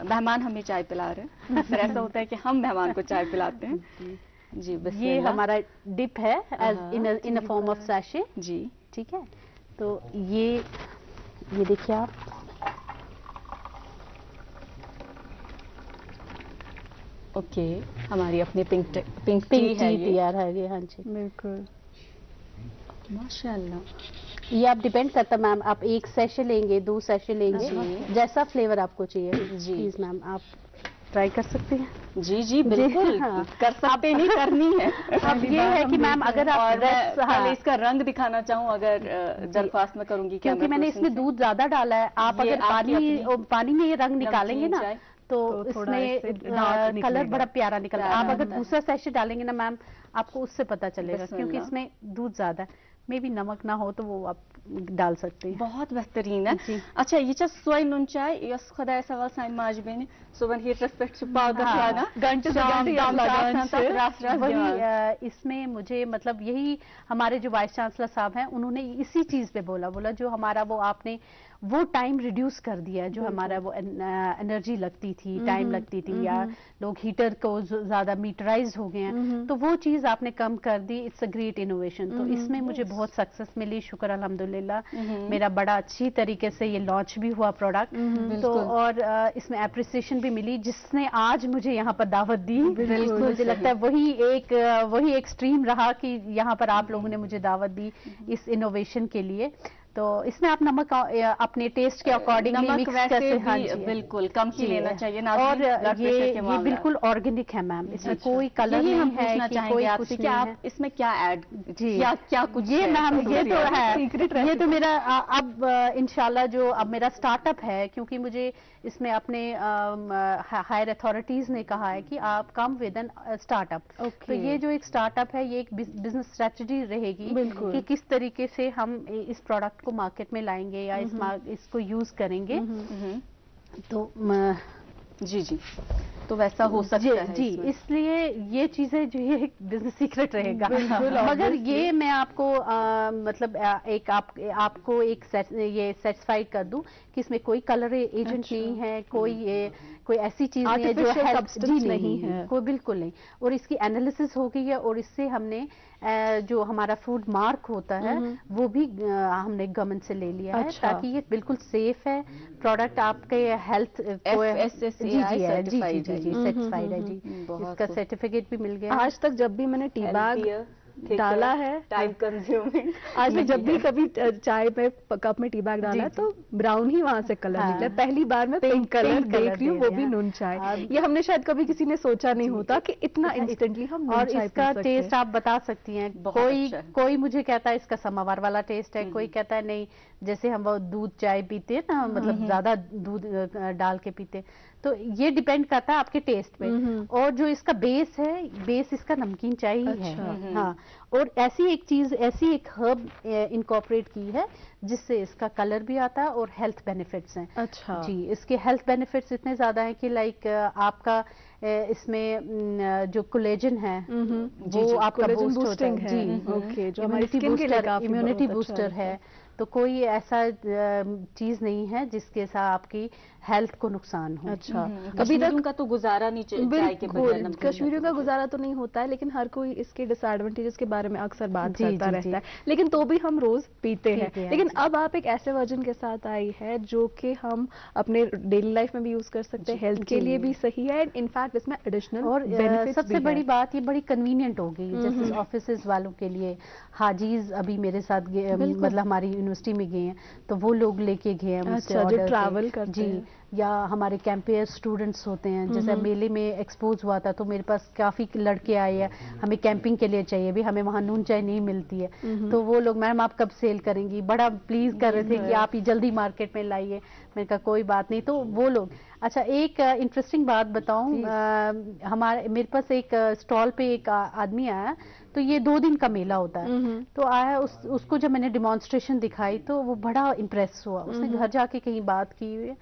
[SPEAKER 2] مہمان ہمیں چائے پلا رہے ہیں, پھر ایسا ہوتا ہے کہ ہم مہمان کو چائے پلاتے ہیں. جی
[SPEAKER 5] یہ ہمارا ڈپ ہے ان فارم آف سیشے.
[SPEAKER 2] جی
[SPEAKER 5] ٹھیک ہے. تو یہ دیکھیے آپ,
[SPEAKER 2] اوکے ہماری اپنی پنک ٹی
[SPEAKER 5] تیار ہے. ہاں جی
[SPEAKER 3] بالکل
[SPEAKER 2] ماشاء اللہ.
[SPEAKER 5] یہ آپ ڈیپینڈ کرتا ہے میم, آپ 1 سیشے لیں گے 2 سیشے لیں گے, جیسا فلیور آپ کو چاہیے. جی پلیز میم آپ ٹرائی کر سکتے ہیں.
[SPEAKER 2] جی بالکل کر سکتے, نہیں کرنی ہے.
[SPEAKER 5] اب یہ ہے کہ میم اگر آپ
[SPEAKER 2] اس کا رنگ دکھانا چاہوں, اگر درخواست میں کروں گی
[SPEAKER 5] کیونکہ میں نے اس میں دودھ زیادہ ڈالا ہے, آپ اگر پانی میں یہ رنگ نکالیں گے نا تو اس میں کلر بڑا پیارا نکلتا ہے. آپ اگر دوسرا سیشے ڈالیں گے نا میم آپ کو اس سے پتا چلے گا, کیونکہ اس میں دودھ زیادہ ہے. میں بھی نمک نہ ہو تو وہ آپ ڈال سکتے ہیں.
[SPEAKER 2] بہت بہترین ہے. اچھا یہ سوے نون چائے یس خدا سوال سان ماج بین صبح ہیٹرس پہ
[SPEAKER 5] اس میں مجھے مطلب یہی ہمارے جو وائس چانسلر صاحب ہیں انہوں نے اسی چیز پہ بولا جو ہمارا وہ آپ نے وہ ٹائم ریڈیوس کر دیا, جو ہمارا وہ انرجی لگتی تھی, ٹائم لگتی تھی, یا لوگ ہیٹر کو زیادہ میٹرائز ہو گئے ہیں, تو وہ چیز آپ نے کم کر دی. It's a great innovation. تو اس میں مجھے بہت سکسیس ملی, شکر الحمدللہ. میرا بڑا اچھی طریقے سے یہ لانچ بھی ہوا پروڈکٹ, تو اور اس میں اپریسیشن بھی ملی, جس نے آج مجھے یہاں پر دعوت دی. مجھے لگتا ہے وہی ایک اسٹریم رہا کہ یہاں پر آپ لوگوں نے مجھے دعوت دی اس انوویشن کے لیے. तो इसमें आप नमक अपने टेस्ट के अकॉर्डिंगली
[SPEAKER 2] नमक
[SPEAKER 5] मिक्स
[SPEAKER 2] वैसे
[SPEAKER 5] करके, हाँ
[SPEAKER 2] भी
[SPEAKER 5] जी
[SPEAKER 2] बिल्कुल कम ही
[SPEAKER 5] जी,
[SPEAKER 2] लेना चाहिए
[SPEAKER 5] और
[SPEAKER 2] नाज़रीन, ब्लड प्रेशर के
[SPEAKER 5] ये
[SPEAKER 2] मामला।
[SPEAKER 5] बिल्कुल ऑर्गेनिक है मैम, इसमें कोई कलर
[SPEAKER 2] यही
[SPEAKER 5] नहीं
[SPEAKER 2] हम
[SPEAKER 5] है
[SPEAKER 2] पूछना
[SPEAKER 5] कि
[SPEAKER 2] चाहेंगे
[SPEAKER 5] कोई
[SPEAKER 2] आपसे
[SPEAKER 5] कुछ
[SPEAKER 2] कि
[SPEAKER 5] नहीं
[SPEAKER 2] आप
[SPEAKER 5] है।
[SPEAKER 2] इसमें क्या ऐड,
[SPEAKER 5] जी
[SPEAKER 2] क्या कुछ
[SPEAKER 5] ये
[SPEAKER 2] है?
[SPEAKER 5] मैम ये तो है,
[SPEAKER 3] Secret
[SPEAKER 5] ये तो मेरा अब इंशाल्लाह जो अब मेरा स्टार्टअप है, क्योंकि मुझे इसमें अपने हायर अथॉरिटीज ने कहा है कि आप कम विद एन स्टार्टअप, तो ये जो एक स्टार्टअप है ये एक बिजनेस स्ट्रेटजी रहेगी कि किस तरीके से हम इस प्रोडक्ट को मार्केट में लाएंगे या इसको यूज करेंगे। तो
[SPEAKER 2] जी जी, तो वैसा हो सकता है
[SPEAKER 5] जी,
[SPEAKER 2] इसमें।
[SPEAKER 5] इसलिए ये चीजें जो है बिजनेस सीक्रेट रहेगा, मगर ये मैं आपको मतलब आपको एक ये सेटिस्फाइड कर दूं कि इसमें कोई कलर एजेंट नहीं है, कोई ऐसी चीज नहीं है जो
[SPEAKER 3] सब्सटेंस नहीं है,
[SPEAKER 5] कोई बिल्कुल नहीं। और इसकी एनालिसिस हो गई है और इससे हमने जो हमारा फूड मार्क होता है वो भी हमने गवर्नमेंट से ले लिया है, ताकि ये बिल्कुल सेफ है प्रोडक्ट, आपके हेल्थ सर्टिफाइड है जी, इसका सर्टिफिकेट भी मिल गया।
[SPEAKER 3] आज तक जब भी मैंने टी बैग डाला है,
[SPEAKER 2] टाइम कंज्यूमिंग,
[SPEAKER 3] आज मैं जब भी कभी चाय में कप में टी बैग डाला है तो ब्राउन ही वहां से कलर निकला। पहली बार मैं पिंक कलर देख रही हूँ, वो भी नून चाय। ये हमने शायद कभी किसी ने सोचा नहीं होता कि इतना इंस्टेंटली हम नून
[SPEAKER 5] और
[SPEAKER 3] चाय
[SPEAKER 5] इसका
[SPEAKER 3] पी सकते हैं।
[SPEAKER 5] टेस्ट आप बता सकती हैं, कोई मुझे कहता है इसका समावार वाला टेस्ट है, कोई कहता है नहीं जैसे हम वो दूध चाय पीते हैं ना, मतलब ज्यादा दूध डाल के पीते हैं, तो ये डिपेंड करता है आपके टेस्ट पे। और जो इसका बेस है, बेस इसका नमकीन चाय ही है। हाँ, और ऐसी एक हर्ब इनकॉर्पोरेट की है जिससे इसका कलर भी आता है और हेल्थ बेनिफिट्स हैं।
[SPEAKER 3] अच्छा
[SPEAKER 5] जी, इसके हेल्थ बेनिफिट्स इतने ज्यादा हैं कि लाइक आपका इसमें जो कोलेजन है वो आपका बूस्ट है जी,
[SPEAKER 3] ओके, जो हमारी स्किन के लिए
[SPEAKER 5] इम्यूनिटी बूस्टर है। तो कोई ऐसा चीज नहीं है जिसके साथ आपकी हेल्थ को नुकसान हो।
[SPEAKER 3] अच्छा,
[SPEAKER 2] अभी तक का तो गुजारा नहीं चाय के बगैर,
[SPEAKER 3] कश्मीरियों का गुजारा तो नहीं होता है, लेकिन हर कोई इसके डिसएडवांटेजेस के बारे में अक्सर बात करता रहता है, लेकिन तो भी हम रोज पीते हैं। लेकिन अब आप एक ऐसे वर्जन के साथ आई है जो कि हम अपने डेली लाइफ में भी यूज कर सकते हैं, हेल्थ के लिए भी सही है, इनफैक्ट इसमें एडिशनल
[SPEAKER 5] और सबसे बड़ी बात ये बड़ी कन्वीनियंट हो गई, जैसे ऑफिस वालों के लिए। हाजीज अभी मेरे साथ मतलब हमारी यूनिवर्सिटी में गए हैं तो वो लोग लेके गए हैं मुझसे ऑर्डर,
[SPEAKER 3] जो ट्रैवल करते हैं,
[SPEAKER 5] या हमारे कैंपेयर स्टूडेंट्स होते हैं, जैसे मेले में एक्सपोज हुआ था तो मेरे पास काफी लड़के आए हैं, हमें कैंपिंग के लिए चाहिए भी, हमें वहाँ नून चाय नहीं मिलती है, तो वो लोग मैम आप कब सेल करेंगी, बड़ा प्लीज कर रहे थे कि आप ही जल्दी मार्केट में लाइए। मैंने कहा कोई बात नहीं, तो वो लोग। अच्छा, एक इंटरेस्टिंग बात बताऊं, मेरे पास एक स्टॉल पे एक आदमी आया, तो ये 2 दिन का मेला होता है, तो आया उसको जब मैंने डिमॉन्स्ट्रेशन दिखाई तो वो बड़ा इम्प्रेस हुआ, उसने घर जाके कहीं बात की हुई है,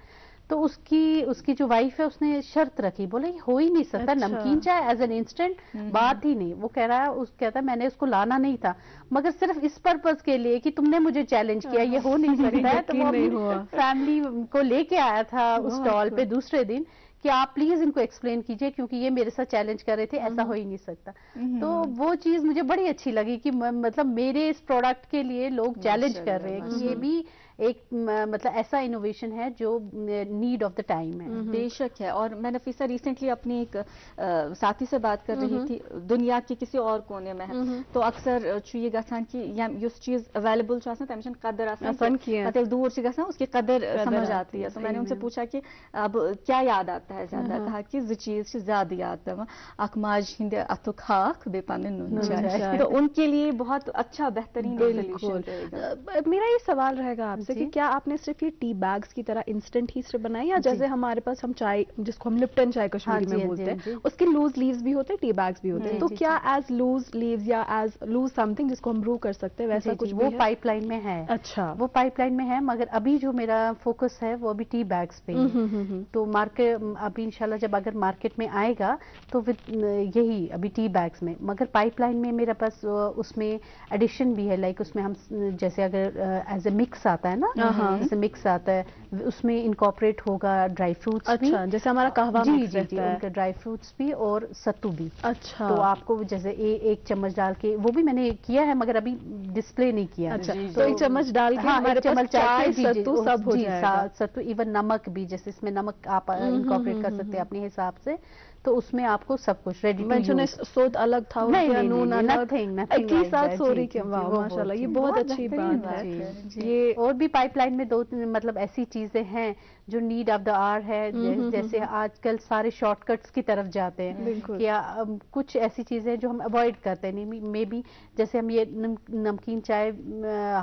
[SPEAKER 5] तो उसकी जो वाइफ है उसने शर्त रखी, बोले हो ही नहीं सकता, नमकीन चाय एज एन इंस्टेंट बात ही नहीं। वो कह रहा है, कहता है मैंने उसको लाना नहीं था, मगर सिर्फ इस पर्पस के लिए कि तुमने मुझे चैलेंज किया, ये हो नहीं सकता है। तो वो फैमिली को लेके आया था उस स्टॉल पे दूसरे दिन कि आप प्लीज इनको एक्सप्लेन कीजिए, क्योंकि ये मेरे साथ चैलेंज कर रहे थे, ऐसा हो ही नहीं सकता। तो वो चीज मुझे बड़ी अच्छी लगी कि मतलब मेरे इस प्रोडक्ट के लिए लोग चैलेंज कर रहे हैं कि ये भी एक मतलब ऐसा इनोवेशन है जो नीड ऑफ द टाइम है।
[SPEAKER 2] बेशक है। और मैं नफीसा रिसेंटली अपनी एक साथी से बात कर रही थी, दुनिया के किसी और कोने में है, तो अक्सर ये गसान कि या युस चीज अवेलेबल तमिशन कदर मतलब दूर से गसान उसकी कदर समझ आती है। तो मैंने उनसे पूछा कि अब क्या याद आता है ज्यादा, कहा कि जो चीज ज्यादा याद है अख माज हिंद अथुक हाक बेपान नून चाय, तो उनके लिए बहुत अच्छा बेहतरीन सोल्यूशन रहेगा।
[SPEAKER 3] मेरा ये सवाल रहेगा आपसे कि क्या आपने सिर्फ ये टी बैग्स की तरह इंस्टेंट ही सिर्फ बनाई, या जैसे हमारे पास हम चाय जिसको हम लिप्टन चाय कश्मीरी में बोलते हैं, उसके लूज लीव्स भी होते हैं, टी बैग्स भी होते हैं, तो क्या एज लूज लीव्स या एज लूज समथिंग जिसको हम ब्रू कर सकते हैं वैसा कुछ
[SPEAKER 5] वो पाइपलाइन में है? अच्छा, वो पाइपलाइन में है, मगर अभी जो मेरा फोकस है वो अभी टी बैग्स पे है। तो मार्केट अभी इंशाल्लाह जब अगर मार्केट में आएगा तो यही अभी टी बैग्स में, मगर पाइपलाइन में मेरे पास उसमें एडिशन भी है, लाइक उसमें हम जैसे अगर एज ए मिक्स आता है ना, जैसे मिक्स आता है उसमें इनकॉर्पोरेट होगा ड्राई फ्रूट्स भी,
[SPEAKER 3] जैसे हमारा कहवा मिक्स रहता है,
[SPEAKER 5] उनके ड्राई फ्रूट्स भी और सत्तू भी।
[SPEAKER 3] अच्छा,
[SPEAKER 5] तो आपको जैसे एक चम्मच डाल के, वो भी मैंने किया है मगर अभी डिस्प्ले नहीं किया।
[SPEAKER 3] अच्छा, तो एक चम्मच डाल के हमारे पास चाय सत्तू सब हो जाएगा,
[SPEAKER 5] सत्तू इवन नमक भी, जैसे इसमें नमक आप इनकॉर्पोरेट कर सकते हैं अपने हिसाब से, تو اس میں آپ کو سب کچھ ریڈی
[SPEAKER 3] سود الگ تھا نون الگ ایک ہی ساتھ سوری کے. واہ ماشاءاللہ یہ بہت اچھی بات ہے.
[SPEAKER 5] یہ اور بھی پائپ لائن میں 2 مطلب ایسی چیزیں ہیں جو نیڈ آف دا آر ہے, جیسے آج کل سارے شارٹ کٹس کی طرف جاتے ہیں کہ کچھ ایسی چیزیں جو ہم اوائڈ کرتے ہیں, مے بی جیسے ہم یہ نمکین چائے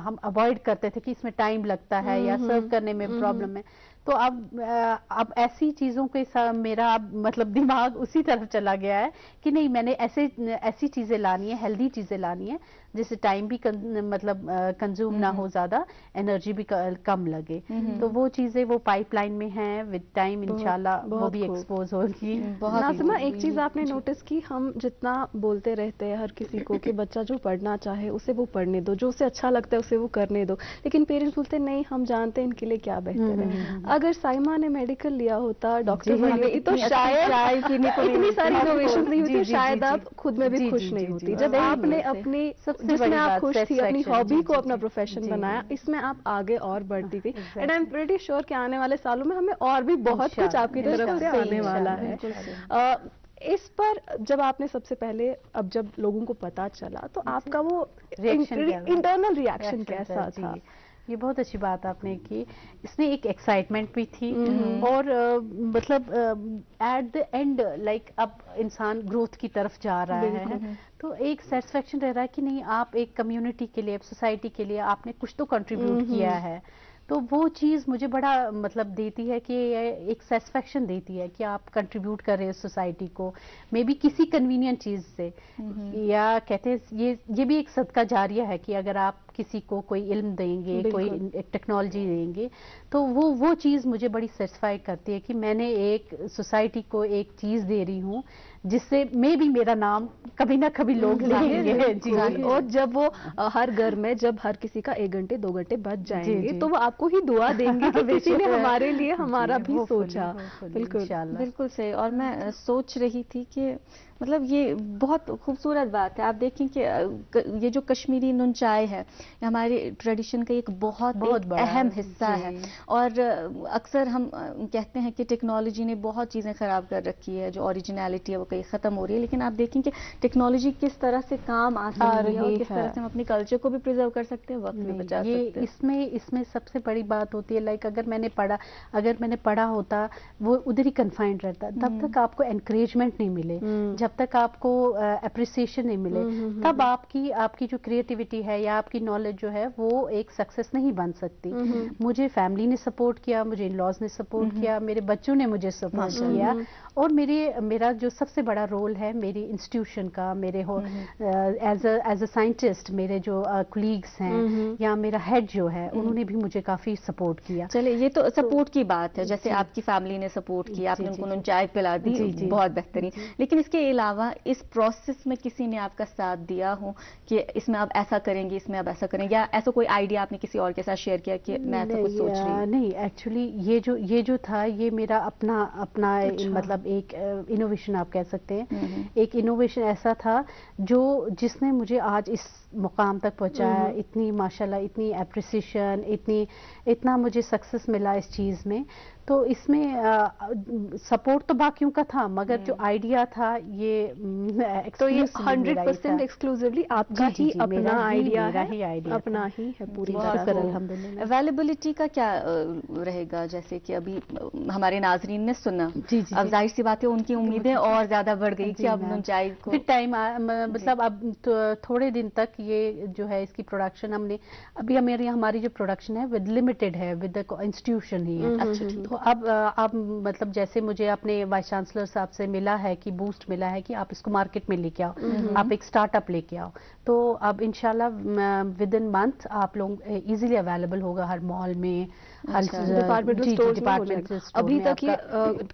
[SPEAKER 5] ہم اوائڈ کرتے تھے کہ اس میں ٹائم لگتا ہے یا سرو کرنے میں پرابلم ہے, تو اب ایسی چیزوں کے ساتھ میرا اب مطلب دماغ اسی طرف چلا گیا ہے کہ نہیں, میں نے ایسی چیزیں لانی ہیں, ہیلدی چیزیں لانی ہیں جس سے ٹائم بھی مطلب کنزیوم نہ ہو زیادہ, انرجی بھی کم لگے. تو وہ چیزیں وہ پائپ لائن میں ہیں, ود ٹائم انشاءاللہ وہ بھی ایکسپوز ہوگی.
[SPEAKER 3] ناظمہ ایک چیز آپ نے نوٹس کی, ہم جتنا بولتے رہتے ہیں ہر کسی کو کہ بچہ جو پڑھنا چاہے اسے وہ پڑھنے دو, جو اسے اچھا لگتا ہے اسے وہ کرنے دو, لیکن پیرنٹس بولتے نہیں ہم جانتے ہیں ان کے لیے کیا بہتر ہے. اگر سائمہ نے میڈیکل لیا ہوتا, ڈاکٹر بن گئی تو شاید اتنی ساری انوویشن نہیں ہوتی, شاید آپ خود میں بھی خوش نہیں ہوتی. جب آپ نے اپنی جس میں آپ خوش تھی اپنی ہابی کو اپنا پروفیشن بنایا, اس میں آپ آگے اور بڑھتی گئی. And I am pretty sure کہ آنے والے سالوں میں ہمیں اور بھی بہت کچھ آپ کی طرف سے آنے والا ہے. اس پر جب آپ نے سب سے پہلے, اب جب لوگوں کو پتا چلا تو آپ کا وہ انٹرنل ریئیکشن کیسا تھا؟
[SPEAKER 5] یہ بہت اچھی بات آپ نے کی. اس میں ایک ایکسائٹمنٹ بھی تھی اور مطلب ایٹ دا اینڈ لائک اب انسان گروتھ کی طرف جا رہا ہے, تو ایک سیٹسفیکشن رہ رہا ہے کہ نہیں آپ ایک کمیونٹی کے لیے, سوسائٹی کے لیے آپ نے کچھ تو کنٹریبیوٹ کیا ہے. تو وہ چیز مجھے بڑا مطلب دیتی ہے کہ ایک سیٹسفیکشن دیتی ہے کہ آپ کنٹریبیوٹ کر رہے ہیں سوسائٹی کو, مے بی کسی کنوینئنٹ چیز سے, یا کہتے ہیں یہ بھی ایک صدقہ جاریہ ہے کہ اگر آپ کسی کو کوئی علم دیں گے, کوئی ٹیکنالوجی دیں گے, تو وہ چیز مجھے بڑی سیٹسفائی کرتی ہے کہ میں نے ایک سوسائٹی کو ایک چیز دے رہی ہوں جس سے میں بھی میرا نام کبھی نہ کبھی لوگ لیں گے.
[SPEAKER 3] اور جب وہ ہر گھر میں جب ہر کسی کا 1 گھنٹے 2 گھنٹے بچ جائیں گے تو وہ آپ کو ہی دعا دیں گے کہ کسی نے ہمارے لیے ہمارا بھی سوچا.
[SPEAKER 2] بالکل صحیح. اور میں سوچ رہی تھی کہ مطلب یہ بہت خوبصورت بات ہے. آپ دیکھیں کہ یہ جو کشمیری نون چائے ہے ہمارے ٹریڈیشن کا ایک بہت اہم حصہ ہے, اور اکثر ہم کہتے ہیں کہ ٹیکنالوجی نے بہت چیزیں خراب کر رکی ہے, جو اوریجنیلٹی ہے وہ کہیں ختم ہو رہی ہے, لیکن آپ دیکھیں کہ ٹیکنالوجی کس طرح سے کام آ رہی ہے اور کس طرح سے ہم اپنی کلچر کو بھی پرزرو کر سکتے ہیں, وقت بھی بچا سکتے ہیں.
[SPEAKER 5] اس میں سب سے بڑی بات ہوتی ہے لائک اگر میں نے پڑھا ہوتا وہ ادھر ہی کنفائنڈ رہتا, تب تک آپ کو انکریجمنٹ نہیں ملے, جب تک آپ کو اپریسیشن نہیں ملے, تب آپ کی جو کریٹیوٹی ہے یا آپ کی نالج جو ہے وہ ایک سکسیس نہیں بن سکتی. مجھے فیملی نے سپورٹ کیا, مجھے ان لاز نے سپورٹ کیا, میرے بچوں نے مجھے سپورٹ کیا, اور میرا جو سب سے بڑا رول ہے میری انسٹیٹیوشن کا, میرے ایز اے سائنٹسٹ میرے جو کولیگس ہیں یا میرا ہیڈ جو ہے انہوں نے بھی مجھے کافی سپورٹ کیا.
[SPEAKER 2] چلے یہ تو سپورٹ کی بات ہے, جیسے آپ کی فیملی نے سپورٹ کیا, آپ نے ان کو نون چائے پلا دی, بہت بہترین. لیکن اس کے علاوہ اس پروسیس میں کسی نے آپ کا ساتھ دیا ہو کہ اس میں آپ ایسا کریں گے, اس میں آپ ایسا کریں گے, یا ایسا کوئی آئیڈیا آپ نے کسی اور کے ساتھ شیئر کیا کہ میں ایسا کچھ سوچ رہی ہوں؟
[SPEAKER 5] نہیں, ایکچولی یہ جو تھا یہ میرا اپنا مطلب ایک انوویشن آپ کہہ سکتے ہیں. ایک انوویشن ایسا تھا جس نے مجھے آج اس مقام تک پہنچایا, اتنی ماشاءاللہ اتنی اپریسیشن, اتنا مجھے سکسیس ملا اس چیز میں. تو اس میں سپورٹ تو باقیوں کا تھا, مگر جو آئیڈیا تھا یہ
[SPEAKER 3] 100% ایکسکلوزیولی آپ کا ہی اپنا آئیڈیا ہے, اپنا ہی ہے پوری طرح سے.
[SPEAKER 5] الحمدللہ.
[SPEAKER 2] اویلیبلٹی کا کیا رہے گا؟ جیسے کہ ابھی ہمارے ناظرین نے سنا, اب ظاہر سی بات ہے ان کی امیدیں اور زیادہ بڑھ گئی کہ اب نون چائے کو
[SPEAKER 5] ٹائم مطلب اب تھوڑے دن تک یہ جو ہے اس کی پروڈکشن ہم نے ابھی ہماری جو پروڈکشن ہے ود لمیٹڈ ہے, ود انسٹیٹیوشن ہی ہے. تو اب مطلب جیسے مجھے اپنے وائس چانسلر صاحب سے ملا ہے کہ بوسٹ ملا ہے کہ آپ اس کو مارکیٹ میں لے کے آؤ, آپ ایک اسٹارٹ اپ لے کے آؤ, تو اب انشاءاللہ ود ان منتھ آپ لوگ ایزیلی اویلیبل ہوگا ہر مال میں,
[SPEAKER 3] ڈپارٹمنٹل. ابھی تک یہ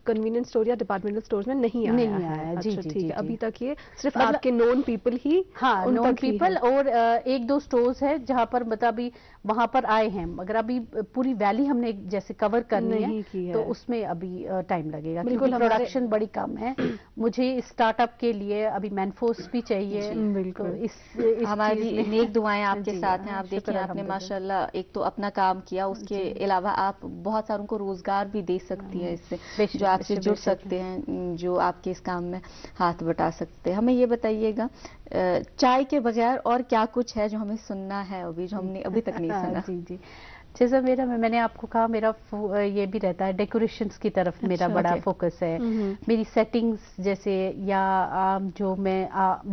[SPEAKER 3] کنوینئنس اسٹور یا ڈپارٹمنٹل اسٹورز میں نہیں آیا ہے. جی, ابھی تک یہ صرف آپ کے نون پیپل ہی,
[SPEAKER 5] نون پیپل, اور 1-2 اسٹورز ہے جہاں پر مطلب وہاں پر آئے ہیں, مگر ابھی پوری ویلی ہم نے جیسے کور کرنی ہے تو اس میں ابھی ٹائم لگے گا, بالکل پروڈکشن بڑی کم ہے. مجھے स्टार्ट अप के लिए अभी मैनफोर्स भी चाहिए।
[SPEAKER 3] बिल्कुल।
[SPEAKER 5] तो इस
[SPEAKER 2] हमारी
[SPEAKER 5] चीज़ में-
[SPEAKER 2] नेक दुआएं आपके
[SPEAKER 5] जी,
[SPEAKER 2] साथ हैं। आप
[SPEAKER 5] शुक्र
[SPEAKER 2] देखिए आपने
[SPEAKER 5] अल्हम्दुलिल्लाह।
[SPEAKER 2] माशाल्लाह एक तो अपना काम किया, उसके अलावा आप बहुत सारों को रोजगार भी दे सकती हैं इससे,
[SPEAKER 5] बेशक,
[SPEAKER 2] जो आपसे
[SPEAKER 5] बेशक,
[SPEAKER 2] जुड़
[SPEAKER 5] बेशक।
[SPEAKER 2] सकते हैं, जो आपके इस काम में हाथ बटा सकते हैं। हमें ये बताइएगा चाय के बगैर और क्या कुछ है जो हमें सुनना है अभी, जो हमने अभी तक नहीं
[SPEAKER 5] हाँ,
[SPEAKER 2] सुना?
[SPEAKER 5] जी जी। जैसा मैंने आपको कहा, मेरा ये भी रहता है डेकोरेशंस की तरफ मेरा बड़ा फोकस है। मेरी सेटिंग्स जैसे या जो मैं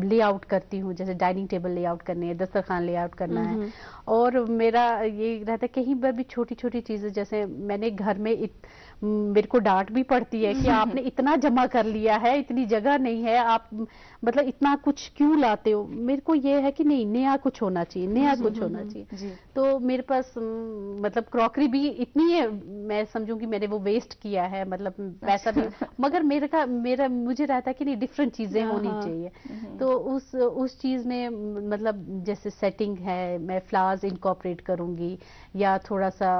[SPEAKER 5] लेआउट करती हूँ, जैसे डाइनिंग टेबल लेआउट करनी है, दस्तरखान लेआउट करना है, और मेरा ये रहता है कहीं पर भी छोटी छोटी चीजें, जैसे मैंने घर में मेरे को डांट भी पड़ती है कि आपने इतना जमा कर लिया है, इतनी जगह नहीं है, आप मतलब इतना कुछ क्यों लाते हो। मेरे को ये है कि नहीं, नया कुछ होना चाहिए, नया कुछ होना चाहिए। तो मेरे पास मतलब क्रॉकरी भी इतनी है, मैं समझूं कि मैंने वो वेस्ट किया है, मतलब पैसा भी, मगर मेरा मुझे रहता है कि नहीं, डिफरेंट चीजें होनी चाहिए। तो उस चीज में मतलब जैसे सेटिंग है, मैं फ्लावर्स इनकॉर्पोरेट करूंगी, या थोड़ा सा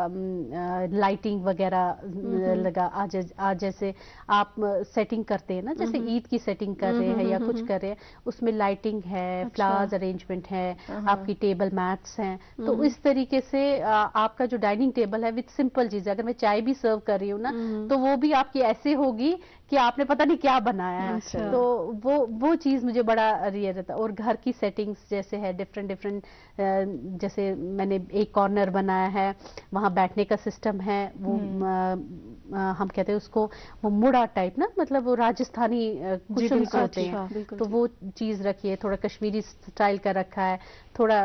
[SPEAKER 5] लाइटिंग वगैरह लगा। आज जैसे आप सेटिंग करते हैं ना, जैसे ईद की सेटिंग कर रहे हैं या कुछ कर रहे हैं, उसमें लाइटिंग है, फ्लावर्स अरेंजमेंट है, आपकी टेबल मैट्स हैं। तो इस तरीके से आपका जो डाइनिंग टेबल है विद सिंपल चीजें, अगर मैं चाय भी सर्व कर रही हूँ ना, तो वो भी आपकी ऐसे होगी कि आपने पता नहीं क्या बनाया है। तो वो चीज मुझे बड़ा रियर रहता है। और घर की सेटिंग्स जैसे है डिफरेंट जैसे मैंने एक कॉर्नर बनाया है, वहां बैठने का सिस्टम है, वो हम कहते हैं उसको वो मुड़ा टाइप ना, मतलब वो राजस्थानी कुशन्स होते हैं, तो वो चीज रखी है। थोड़ा कश्मीरी स्टाइल का रखा है, थोड़ा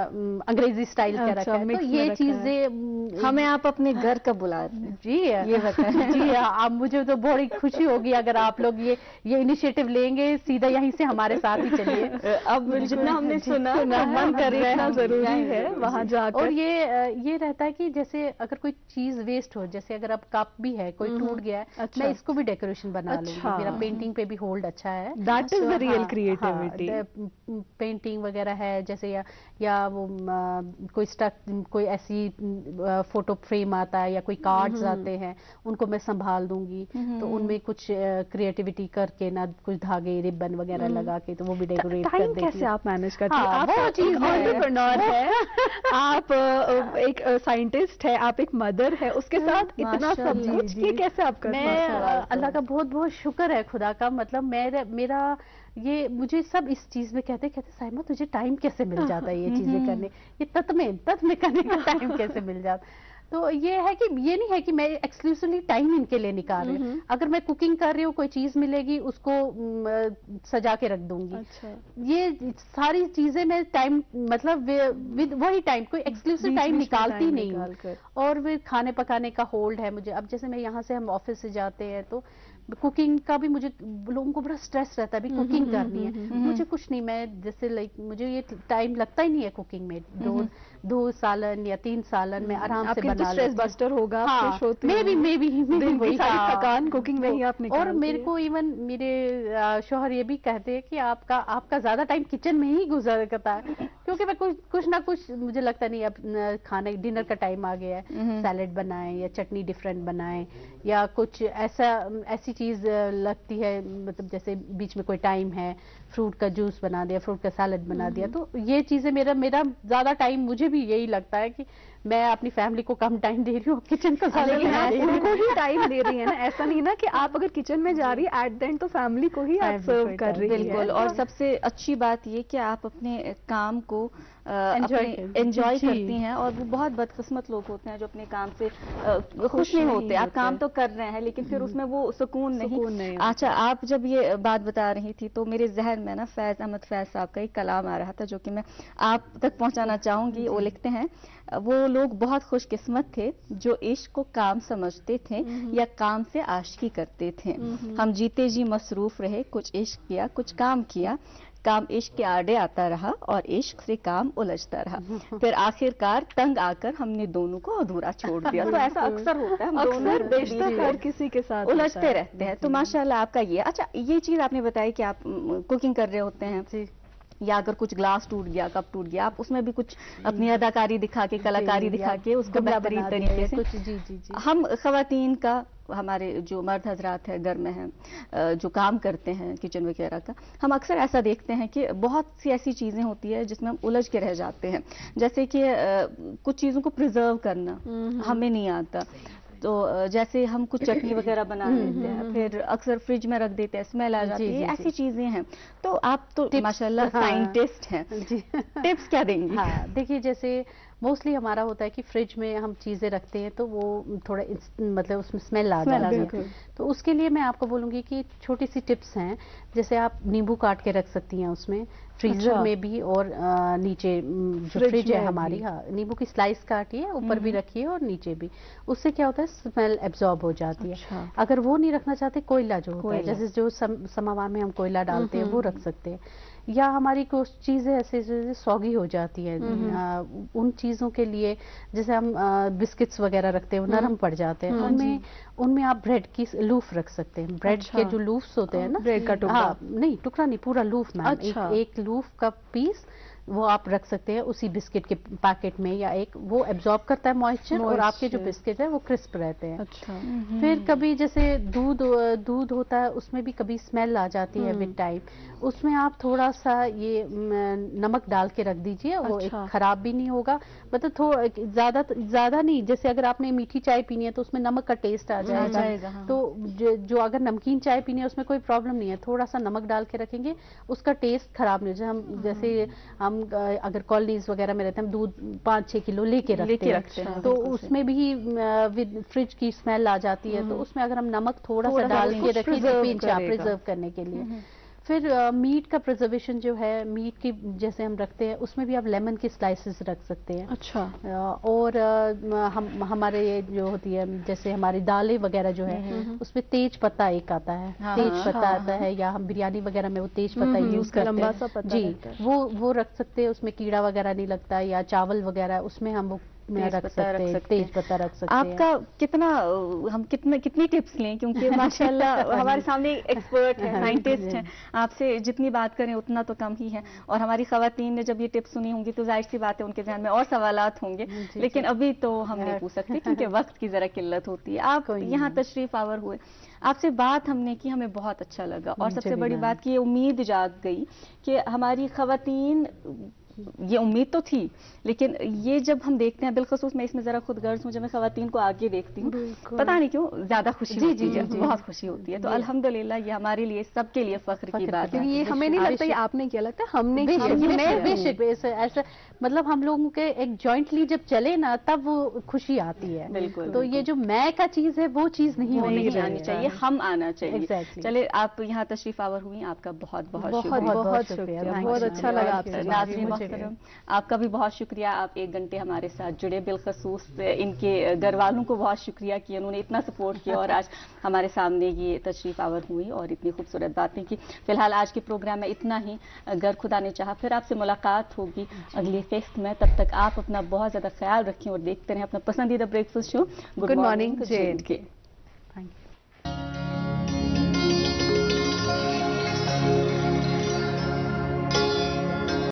[SPEAKER 5] अंग्रेजी स्टाइल का रखा है। तो ये चीजें
[SPEAKER 2] हमें आप अपने घर कब बुला रहे हैं?
[SPEAKER 5] जी ये बताएं। जी आप, मुझे तो बड़ी खुशी होगी अगर आप लोग ये इनिशिएटिव लेंगे, सीधा यहीं से हमारे साथ ही चलिए।
[SPEAKER 2] अब जितना हमने सुना
[SPEAKER 3] मन कर रहा है, जरूरी है वहां जाकर।
[SPEAKER 5] और ये रहता है कि जैसे अगर कोई चीज वेस्ट हो, जैसे अगर अब कप भी है, कोई टूट गया है, मैं इसको भी डेकोरेशन बना लूंगी। मेरा पेंटिंग पे भी होल्ड अच्छा है।
[SPEAKER 3] That is the real creativity.
[SPEAKER 5] Painting वगैरह है, जैसे या वो कोई ऐसी फोटो फ्रेम आता है या कोई कार्ड्स आते हैं, उनको मैं संभाल दूंगी। तो उनमें कुछ क्रिएटिविटी करके ना, कुछ धागे रिबन वगैरह लगा के, तो वो भी डेकोरेट कर देती हूँ।
[SPEAKER 3] कैसे आप मैनेज करती हैं?
[SPEAKER 5] हाँ,
[SPEAKER 3] आप
[SPEAKER 5] वो चीज
[SPEAKER 3] एंटरप्रेन्योर है, आप एक साइंटिस्ट है, आप एक मदर है, उसके साथ इतना सब कुछ, ये कैसे आप करते हैं?
[SPEAKER 5] मैं अल्लाह का बहुत बहुत शुक्र है, खुदा का, मतलब मेरा ये मुझे सब इस चीज में कहते साइमा तुझे टाइम कैसे मिल जाता है ये चीजें करने, ये तत में करने का टाइम कैसे मिल जाता। तो ये है कि ये नहीं है कि मैं एक्सक्लूसिवली टाइम इनके लिए निकाल रही हूँ। अगर मैं कुकिंग कर रही हूँ, कोई चीज मिलेगी, उसको सजा के रख दूंगी।
[SPEAKER 3] अच्छा।
[SPEAKER 5] ये सारी चीजें मैं टाइम मतलब विद वही टाइम, कोई एक्सक्लूसिव टाइम निकालती नहीं हूँ। और फिर खाने पकाने का होल्ड है मुझे। अब जैसे मैं यहाँ से, हम ऑफिस से जाते हैं, तो कुकिंग का भी मुझे, लोगों को बड़ा स्ट्रेस रहता है, अभी कुकिंग करनी है। मुझे कुछ नहीं, मैं जैसे मुझे ये टाइम लगता ही नहीं है कुकिंग में। 2 सालन या 3 सालन में आराम से बना
[SPEAKER 3] स्ट्रेस बस्टर होगा।
[SPEAKER 5] हाँ, मे भी
[SPEAKER 3] वही सारी थकान कुकिंग में ही आप निकालते हैं।
[SPEAKER 5] और मेरे को इवन मेरे शौहर ये भी कहते हैं कि आपका ज्यादा टाइम किचन में ही गुजरता है, क्योंकि मैं कुछ ना कुछ, मुझे लगता नहीं अब खाने डिनर का टाइम आ गया है, सैलेड बनाएं या चटनी डिफरेंट बनाएं या कुछ ऐसी चीज लगती है, मतलब जैसे बीच में कोई टाइम है, फ्रूट का जूस बना दिया, फ्रूट का सैलेड बना दिया। तो ये चीजें मेरा ज्यादा टाइम, मुझे भी यही लगता है कि मैं अपनी फैमिली को कम टाइम दे रही हूँ, किचन को ज्यादा
[SPEAKER 3] उनको ही टाइम दे रही है ना। ऐसा नहीं ना कि आप अगर किचन में जा रही है, एट द एंड तो फैमिली को ही आप सर्व कर रही है।
[SPEAKER 2] बिल्कुल। और सबसे अच्छी बात ये कि आप अपने काम को एंजॉय करती हैं, और वो बहुत बदकिस्मत लोग होते हैं जो अपने काम से खुश नहीं होते। आप काम तो कर रहे हैं, लेकिन फिर उसमें वो सुकून नहीं। अच्छा, आप जब ये बात बता रही थी, तो मेरे जहन में ना फैज अहमद साहब का एक कलाम आ रहा था, जो कि मैं आप तक पहुंचाना चाहूंगी। वो लिखते हैं, वो लोग बहुत खुशकिस्मत थे जो इश्क को काम समझते थे या काम से आशिकी करते थे। हम जीते जी मसरूफ रहे, कुछ इश्क किया, कुछ काम किया, काम इश्क के आड़े आता रहा और इश्क से काम उलझता रहा, फिर आखिरकार तंग आकर हमने दोनों को अधूरा छोड़ दिया। तो ऐसा अक्सर होता है, हम दोनों
[SPEAKER 3] बेशक हर किसी के साथ
[SPEAKER 2] उलझते रहते हैं। तो माशाल्लाह आपका ये, अच्छा ये चीज आपने बताई कि आप कुकिंग कर रहे होते हैं, या अगर कुछ ग्लास टूट गया, कप टूट गया, आप उसमें भी कुछ अपनी अदाकारी दिखा के, कलाकारी दिखा के उसको बेहतरीन तरीके से। हम खवातीन का हमारे जो मर्द हजरात हैं घर में हैं, जो काम करते हैं किचन वगैरह का, हम अक्सर ऐसा देखते हैं कि बहुत सी ऐसी चीज़ें होती है जिसमें हम उलझ के रह जाते हैं, जैसे कि कुछ चीज़ों को प्रिजर्व करना हमें नहीं आता। तो जैसे हम कुछ चटनी वगैरह बना लेते हैं, फिर अक्सर फ्रिज में रख देते हैं, स्मेल आ जाती है, ऐसी चीजें हैं। तो आप तो माशाल्लाह साइंटिस्ट हैं, टिप्स क्या देंगी?
[SPEAKER 5] हाँ, देखिए जैसे मोस्टली हमारा होता है कि फ्रिज में हम चीज़ें रखते हैं तो वो थोड़ा मतलब उसमें स्मेल आ जाती है, तो उसके लिए मैं आपको बोलूँगी कि छोटी सी टिप्स हैं, जैसे आप नींबू काट के रख सकती हैं उसमें, फ्रीजर में भी और नीचे जो फ्रिज है हमारी, हाँ, नींबू की स्लाइस काटिए, ऊपर भी रखिए और नीचे भी, उससे क्या होता है स्मेल एब्जॉर्ब हो जाती है। अगर वो नहीं रखना चाहते, कोयला जो होता है, जैसे जो समोवर में हम कोयला डालते हैं वो रख सकते हैं, या हमारी कुछ चीज़ें ऐसे जैसे सौगी हो जाती है, उन चीज़ों के लिए जैसे हम बिस्किट्स वगैरह रखते हैं वो नरम पड़ जाते हैं, उनमें आप ब्रेड की लूफ रख सकते हैं। ब्रेड के जो लूफ्स होते हैं ना,
[SPEAKER 3] ब्रेड का टुकड़ा,
[SPEAKER 5] नहीं टुकड़ा नहीं, पूरा लूफ मैम, एक लूफ का पीस वो आप रख सकते हैं उसी बिस्किट के पैकेट में, या एक वो एब्जॉर्ब करता है मॉइस्चर और आपके जो बिस्किट है वो क्रिस्प रहते हैं। फिर कभी जैसे दूध होता है, उसमें भी कभी स्मेल आ जाती है विद टाइम, उसमें आप थोड़ा सा ये नमक डाल के रख दीजिए, वो एक खराब भी नहीं होगा, मतलब थोड़ा ज्यादा नहीं, जैसे अगर आपने मीठी चाय पीनी है तो उसमें नमक का टेस्ट आ जाएगा, तो जो अगर नमकीन चाय पीनी है उसमें कोई प्रॉब्लम नहीं है, थोड़ा सा नमक डाल के रखेंगे उसका टेस्ट खराब नहीं हो जाए। जैसे हम अगर कॉलोनीज वगैरह में रहते हैं, हम दूध 5-6 किलो लेके रखते हैं, तो उसमें भी विद फ्रिज की स्मेल आ जाती है, तो उसमें अगर हम नमक थोड़ा सा डाल के रखें प्रिजर्व करने के लिए। फिर मीट का प्रिजर्वेशन जो है, मीट की जैसे हम रखते हैं उसमें भी आप लेमन की स्लाइसेस रख सकते हैं।
[SPEAKER 3] अच्छा।
[SPEAKER 5] और हमारे जो होती है जैसे हमारी दालें वगैरह जो है उसमें तेज पत्ता एक आता है, तेज पत्ता आता है, या हम बिरयानी वगैरह में वो तेज पत्ता यूज करते हैं,
[SPEAKER 3] लंबा सा पत्ता
[SPEAKER 5] जी, वो रख सकते हैं, उसमें कीड़ा वगैरह नहीं लगता, या चावल वगैरह उसमें हम वो रख सकते हैं, तेज पत्ता रख सकते हैं।
[SPEAKER 2] आपका कितनी टिप्स लें, क्योंकि माशाल्लाह हमारे सामने एक्सपर्ट है, साइंटिस्ट हैं, आपसे जितनी बात करें उतना तो कम ही है, और हमारी खवातीन ने जब ये टिप्स सुनी होंगी तो जाहिर सी बात है उनके ध्यान में और सवालात होंगे, लेकिन अभी तो हम नहीं पूछ सकते क्योंकि वक्त की जरा किल्लत होती है। आप यहाँ तशरीफ आवर हुए, आपसे बात हमने की, हमें बहुत अच्छा लगा, और सबसे बड़ी बात की ये उम्मीद जाग गई कि हमारी खवातीन, ये उम्मीद तो थी, लेकिन ये जब हम देखते हैं, बिलखसूस मैं इसमें जरा खुद गर्ज हूँ, जब मैं खवातीन को आगे देखती हूँ पता नहीं क्यों ज्यादा खुशी होती है, बहुत खुशी होती है। तो अल्हम्दुलिल्लाह ये हमारे लिए, सबके लिए फख्र की बात है।
[SPEAKER 3] ये हमें नहीं लगता, ये आपने किया, लगता है हमने
[SPEAKER 5] बेशक ऐसा, मतलब हम लोगों के एक जॉइंटली जब चले ना तब वो खुशी आती है।
[SPEAKER 2] बिल्कुल।
[SPEAKER 5] तो ये जो मैं का चीज है वो चीज नहीं होनी
[SPEAKER 2] चाहिए, हम आना चाहिए।
[SPEAKER 5] Exactly.
[SPEAKER 2] चले, आप यहाँ तशरीफ आवर हुई, आपका बहुत बहुत
[SPEAKER 3] शुक्रिया, बहुत अच्छा लगा आपसे।
[SPEAKER 2] नाज़रीन मोहतरम, आपका भी बहुत शुक्रिया, आप 1 घंटे हमारे साथ जुड़े, बिलखसूस इनके घर वालों को बहुत शुक्रिया कि उन्होंने इतना सपोर्ट किया और आज हमारे सामने ये तशरीफ आवर हुई और इतनी खूबसूरत बातें की। फिलहाल आज के प्रोग्राम में इतना ही, अगर खुदा ने चाहा फिर आपसे मुलाकात होगी अगली किस्त में, तब तक आप अपना बहुत ज्यादा ख्याल रखें और देखते रहें अपना पसंदीदा breakfast show good morning J and K.
[SPEAKER 5] Thank you.